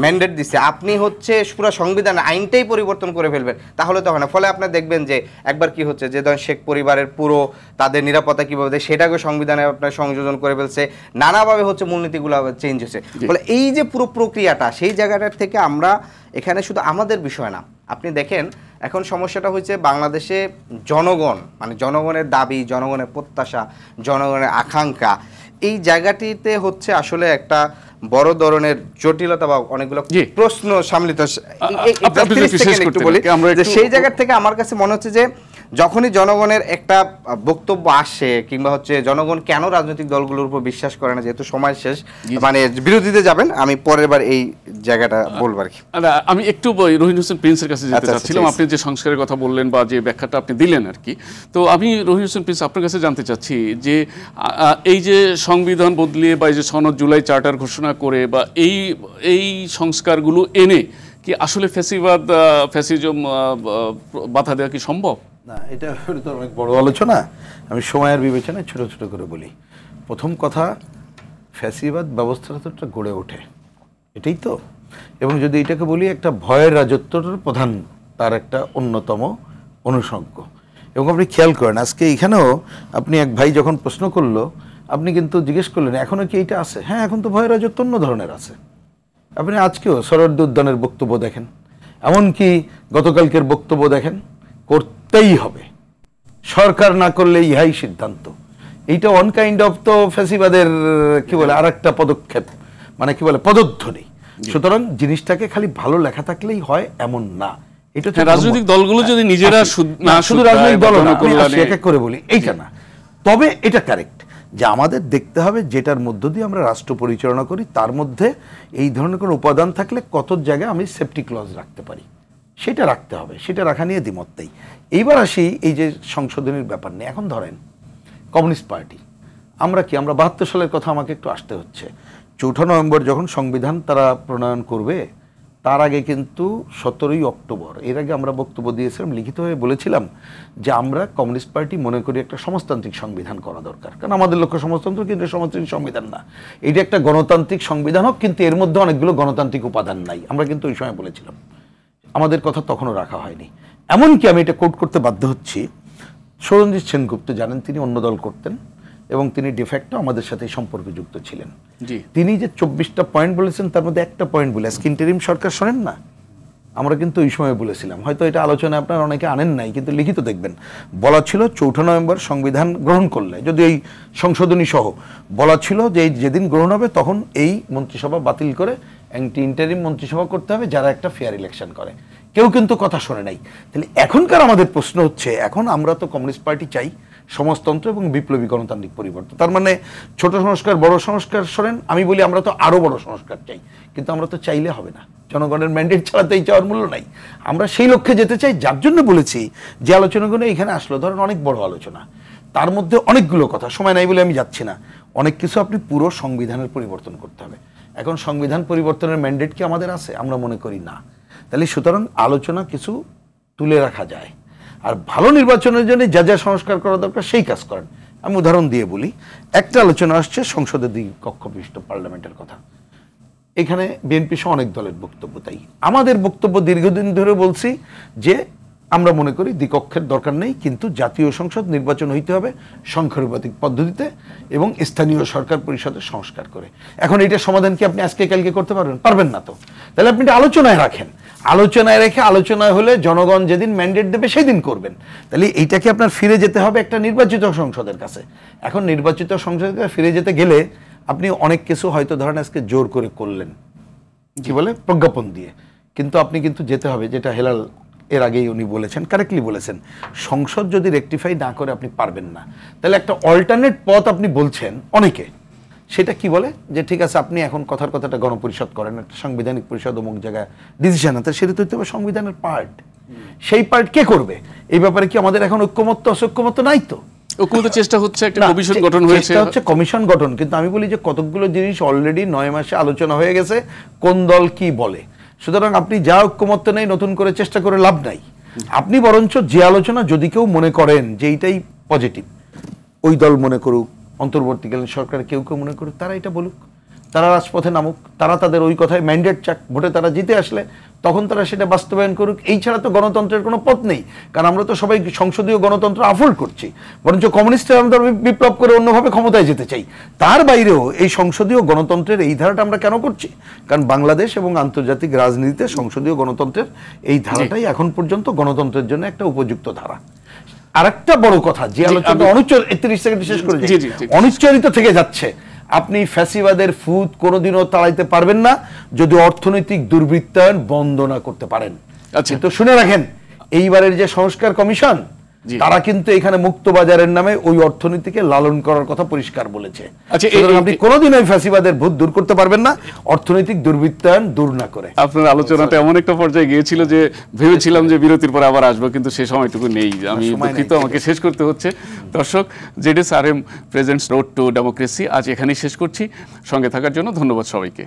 ম্যান্ডেট দিচ্ছে, আপনি হচ্ছে পুরো সংবিধান আইনটাই পরিবর্তন করে ফেলবেন, তাহলে তো হয় না। ফলে আপনার দেখবেন যে একবার কি হচ্ছে যে ধরেন শেখ পরিবারের পুরো তাদের নিরাপত্তা কীভাবে দেয় সেটাকে সংবিধানে আপনার সংযোজন করে ফেলছে, নানাভাবে হচ্ছে মূলনীতিগুলো চেঞ্জ হচ্ছে। ফলে এই যে পুরো প্রক্রিয়াটা সেই জায়গাটার থেকে আমরা এখানে শুধু আমাদের বিষয় না, আপনি দেখেন এখন সমস্যাটা হচ্ছে বাংলাদেশে জনগণ মানে জনগণের দাবি, জনগণের প্রত্যাশা, জনগণের আকাঙ্ক্ষা, এই জায়গাটিতে হচ্ছে আসলে একটা বড় ধরনের জটিলতা বা অনেকগুলো প্রশ্ন সামলিত। সেই জায়গা থেকে আমার কাছে মনে হচ্ছে যে যখনই জনগণের একটা বক্তব্য আসে কিংবা হচ্ছে জনগণ কেন রাজনৈতিক দলগুলোর উপর বিশ্বাস করে না, যেহেতু সময় শেষ, মানে বিরোধীতে যাবেন, আমি পরের বার এই জায়গাটা বলবো আর কি। আমি একটু রহিন হোসেন প্রিন্সের কাছে যেতে চাচ্ছিলাম, আপনি যে সংস্কারের কথা বললেন বা যে ব্যাখ্যাটা আপনি দিলেন আর কি, তো আমি রহিন হোসেন প্রিন্স আপনার কাছে জানতে চাচ্ছি যে এই যে সংবিধান বদলিয়ে বা এই যে সনদ জুলাই চার্টার ঘোষণা করে বা এই সংস্কারগুলো এনে কি আসলে ফ্যাসিজম বাধা দেওয়া কি সম্ভব? না, এটা তো অনেক বড় আলোচনা, আমি সময়ের বিবেচনায় ছোট ছোট করে বলি। প্রথম কথা, ফ্যাসিবাদ ব্যবস্থাটা তো গড়ে ওঠে, এটাই তো, এবং যদি এটাকে বলি একটা ভয়ের রাজত্বটার প্রধান তার একটা অন্যতম অনুষঙ্গ। এবং আপনি খেয়াল করেন আজকে এখানেও আপনি এক ভাই যখন প্রশ্ন করলো আপনি কিন্তু জিজ্ঞেস করলেন এখনও কি এইটা আছে? হ্যাঁ, এখন তো ভয়ের রাজত্ব অন্য ধরনের আছে। আপনি আজকেও শরৎ উদ্যানের বক্তব্য দেখেন, এমনকি গতকালকের বক্তব্য দেখেন, করতেই হবে, সরকার না করলে ইহাই সিদ্ধান্ত। এইটা ওয়ান কাইন্ড অফ তো ফ্যাসিবাদের কি বলে আর একটা পদক্ষেপ, মানে কি বলে পদধ্বনি। সুতরাং জিনিসটাকে খালি ভালো লেখা থাকলেই হয় এমন না। এটা রাজনৈতিক দলগুলো যদি নিজেরা শুধু রাজনৈতিক দল না, এক এক করে বলি এইটা না, তবে এটা কারেক্ট যে আমাদের দেখতে হবে যেটার মধ্য দিয়ে আমরা রাষ্ট্র পরিচালনা করি তার মধ্যে এই ধরনের কোনো উপাদান থাকলে কত জায়গায় আমি সেফটি ক্লজ রাখতে পারি সেটা রাখতে হবে, সেটা রাখা নিয়ে দ্বিমত নেই। এইবার আসি এই যে সংশোধনীর ব্যাপার নিয়ে। এখন ধরেন কমিউনিস্ট পার্টি, আমরা কি আমরা 72 সালের কথা আমাকে একটু আসতে হচ্ছে। 4 নভেম্বর যখন সংবিধান তারা প্রণয়ন করবে, তার আগে কিন্তু 17ই অক্টোবর, এর আগে আমরা বক্তব্য দিয়েছিলাম, লিখিত হয়ে বলেছিলাম যে আমরা কমিউনিস্ট পার্টি মনে করি একটা সমাজতান্ত্রিক সংবিধান করা দরকার, কারণ আমাদের লক্ষ্য সমাজতন্ত্র, কিন্তু সমাজতান্ত্রিক সংবিধান না, এটা একটা গণতান্ত্রিক সংবিধান হোক, কিন্তু এর মধ্যে অনেকগুলো গণতান্ত্রিক উপাদান নাই। আমরা কিন্তু ওই সময় বলেছিলাম, আমাদের কথা তখনও রাখা হয়নি। এমনকি আমি এটা কোট করতে বাধ্য হচ্ছি, সরঞ্জিৎ সেনগুপ্ত জানেন, তিনি অন্য দল করতেন এবং তিনি ডিফ্যাক্টো আমাদের সাথে সম্পর্কে যুক্ত ছিলেন। তিনি যে 24টা পয়েন্ট বলেছেন, তার মধ্যে একটা পয়েন্ট বলে আজকে ইন্টারিম সরকার শোনেন না, আমরা কিন্তু ওই সময় বলেছিলাম, হয়তো এটা আলোচনায় আপনারা অনেকে আনেন নাই, কিন্তু লিখিত দেখবেন বলা ছিল 4 নভেম্বর সংবিধান গ্রহণ করলে, যদি এই সংশোধনী সহ বলা ছিল যে যেদিন গ্রহণ হবে তখন এই মন্ত্রিসভা বাতিল করে ইন্টারিম মন্ত্রিসভা করতে হবে যারা একটা ফেয়ার ইলেকশন করে। কেউ কিন্তু কথা শোনে নাই। তাহলে এখনকার আমাদের প্রশ্ন হচ্ছে, এখন আমরা তো কমিউনিস্ট পার্টি চাই সমাজতন্ত্র এবং বিপ্লবী গণতান্ত্রিক পরিবর্তন, তার মানে ছোট সংস্কার বড় সংস্কার শোনেন, আমি বলি আমরা তো আরো বড় সংস্কার চাই, কিন্তু আমরা তো চাইলে হবে না, জনগণের ম্যান্ডেট ছাড়া তো এই চাওয়ার মূল্য নাই। আমরা সেই লক্ষ্যে যেতে চাই, যার জন্য বলেছি যে আলোচনাগুলো এখানে আসলো, ধরেন অনেক বড় আলোচনা, তার মধ্যে অনেকগুলো কথা, সময় নাই বলে আমি যাচ্ছি না, অনেক কিছু আপনি পুরো সংবিধানের পরিবর্তন করতে হবে। এখন সংবিধান পরিবর্তনের ম্যান্ডেট কি আমাদের আছে? আমরা মনে করি না। তাহলে সুতরাং আলোচনা কিছু তুলে রাখা যায়, আর ভালো নির্বাচনের জন্য যা যা সংস্কার করা দরকার সেই কাজ করেন। আমি উদাহরণ দিয়ে বলি, একটা আলোচনা আসছে সংসদের দ্বিকক্ষ বিশিষ্ট পার্লামেন্টের কথা, এখানে বিএনপি সহ অনেক দলের বক্তব্য, তাই আমাদের বক্তব্য দীর্ঘদিন ধরে বলছি যে আমরা মনে করি দ্বিকক্ষের দরকার নেই, কিন্তু জাতীয় সংসদ নির্বাচন হইতে হবে সংখ্যানুপাতিক পদ্ধতিতে এবং স্থানীয় সরকার পরিষদের সংস্কার করে। এখন এটা সমাধান কি আপনি আজকে কালকে করতে পারবেন? পারবেন না। তো তাহলে আপনি এটা আলোচনায় রাখেন, আলোচনায় রেখে আলোচনায় হলে জনগণ যেদিন ম্যান্ডেট দেবে সেই দিন করবেন। তাহলে এইটাকে আপনার ফিরে যেতে হবে একটা নির্বাচিত সংসদের কাছে। এখন নির্বাচিত সংসদের কাছে ফিরে যেতে গেলে আপনি অনেক কিছু হয়তো ধরেন আজকে জোর করে করলেন, কি বলে প্রজ্ঞাপন দিয়ে, কিন্তু আপনি কিন্তু যেতে হবে, যেটা হেলাল এর আগেই উনি বলেছেন, কারেক্টলি বলেছেন, সংসদ যদি রেকটিফাই না করে আপনি পারবেন না। তাহলে একটা অল্টারনেট পথ আপনি বলছেন অনেকে, সেটা কি বলে যে ঠিক আছে আপনি এখন কথাটা গণপরিষদ করেন, একটা সাংবিধানিক পরিষদ অমুক জায়গায় ডিসিশন আছে, সেটা তো হতে হবে সংবিধানের পার্ট। সেই পার্ট কে করবে? এই ব্যাপারে কি আমাদের এখন ঐক্যমত্য অসৈক্যমত্য নাই? তো ঐক্যমত্য চেষ্টা হচ্ছে, একটা কমিশন গঠন হয়েছে, হচ্ছে কমিশন গঠন, কিন্তু আমি বলি যে কতগুলো জিনিস অলরেডি 9 মাসে আলোচনা হয়ে গেছে, কোন দল কি বলে। সুতরাং আপনি যা ঐক্যমত্য নেই নতুন করে চেষ্টা করে লাভ নাই। আপনি বরঞ্চ যে আলোচনা যদি কেউ মনে করেন যে এইটাই পজিটিভ, ওই দল মনে করুক, অন্তর্বর্তীকালীন সরকার কেউ কেউ মনে করুক, তারা এটা বলুক, তারা রাজপথে নামুক, তারা তাদের ওই কথায় ম্যান্ডেট চাক, ভোটে তারা জিতে আসলে তখন তারা সেটা বাস্তবায়ন করুক। এই ছাড়া তো গণতন্ত্রের কোনো পথ নেই, কারণ আমরা তো সবাই সংসদীয় গণতন্ত্র আফোল্ড করছি, বরঞ্চ কমিউনিস্টরা আমরা বিপ্লব করে অন্যভাবে ক্ষমতায় যেতে চাই। তার বাইরেও এই সংসদীয় গণতন্ত্রের এই ধারাটা আমরা কেন করছি? কারণ বাংলাদেশ এবং আন্তর্জাতিক রাজনীতিতে সংসদীয় গণতন্ত্রের এই ধারাটাই এখন পর্যন্ত গণতন্ত্রের জন্য একটা উপযুক্ত ধারা। আরেকটা বড় কথা, যে আলোচনা 31 সেকেন্ড শেষ করে অনিশ্চয়তা থেকে যাচ্ছে, আপনি ফ্যাসিবাদের ফুদ কোনোদিনও তাড়াইতে পারবেন না যদি অর্থনৈতিক দুর্বৃত্তায়ন বন্ধ না করতে পারেন। তো শুনে রাখেন, এইবারের যে সংস্কার কমিশন, তারা কিন্তু এখানে মুক্ত বাজারের নামে ওই অর্থনীতিকে লালন করার কথা পরিষ্কার বলেছে। আপনি কোনোদিন ওই ফ্যাসিবাদের ভূত দূর করতে পারবেন না অর্থনৈতিক দুর্বৃত্তায়ন দূর না করে। আপনার আলোচনাটা এমন একটা পর্যায়ে গিয়েছিল যে ভেবেছিলাম যে বিরতির পর আবার আসবো, কিন্তু সে সময়টুকু নেই, আমি দুঃখিত, আমাকে শেষ করতে হচ্ছে। দর্শক, ZSRM presents road two democracy আজ এখানেই শেষ করছি। সঙ্গে থাকার জন্য ধন্যবাদ সবাইকে।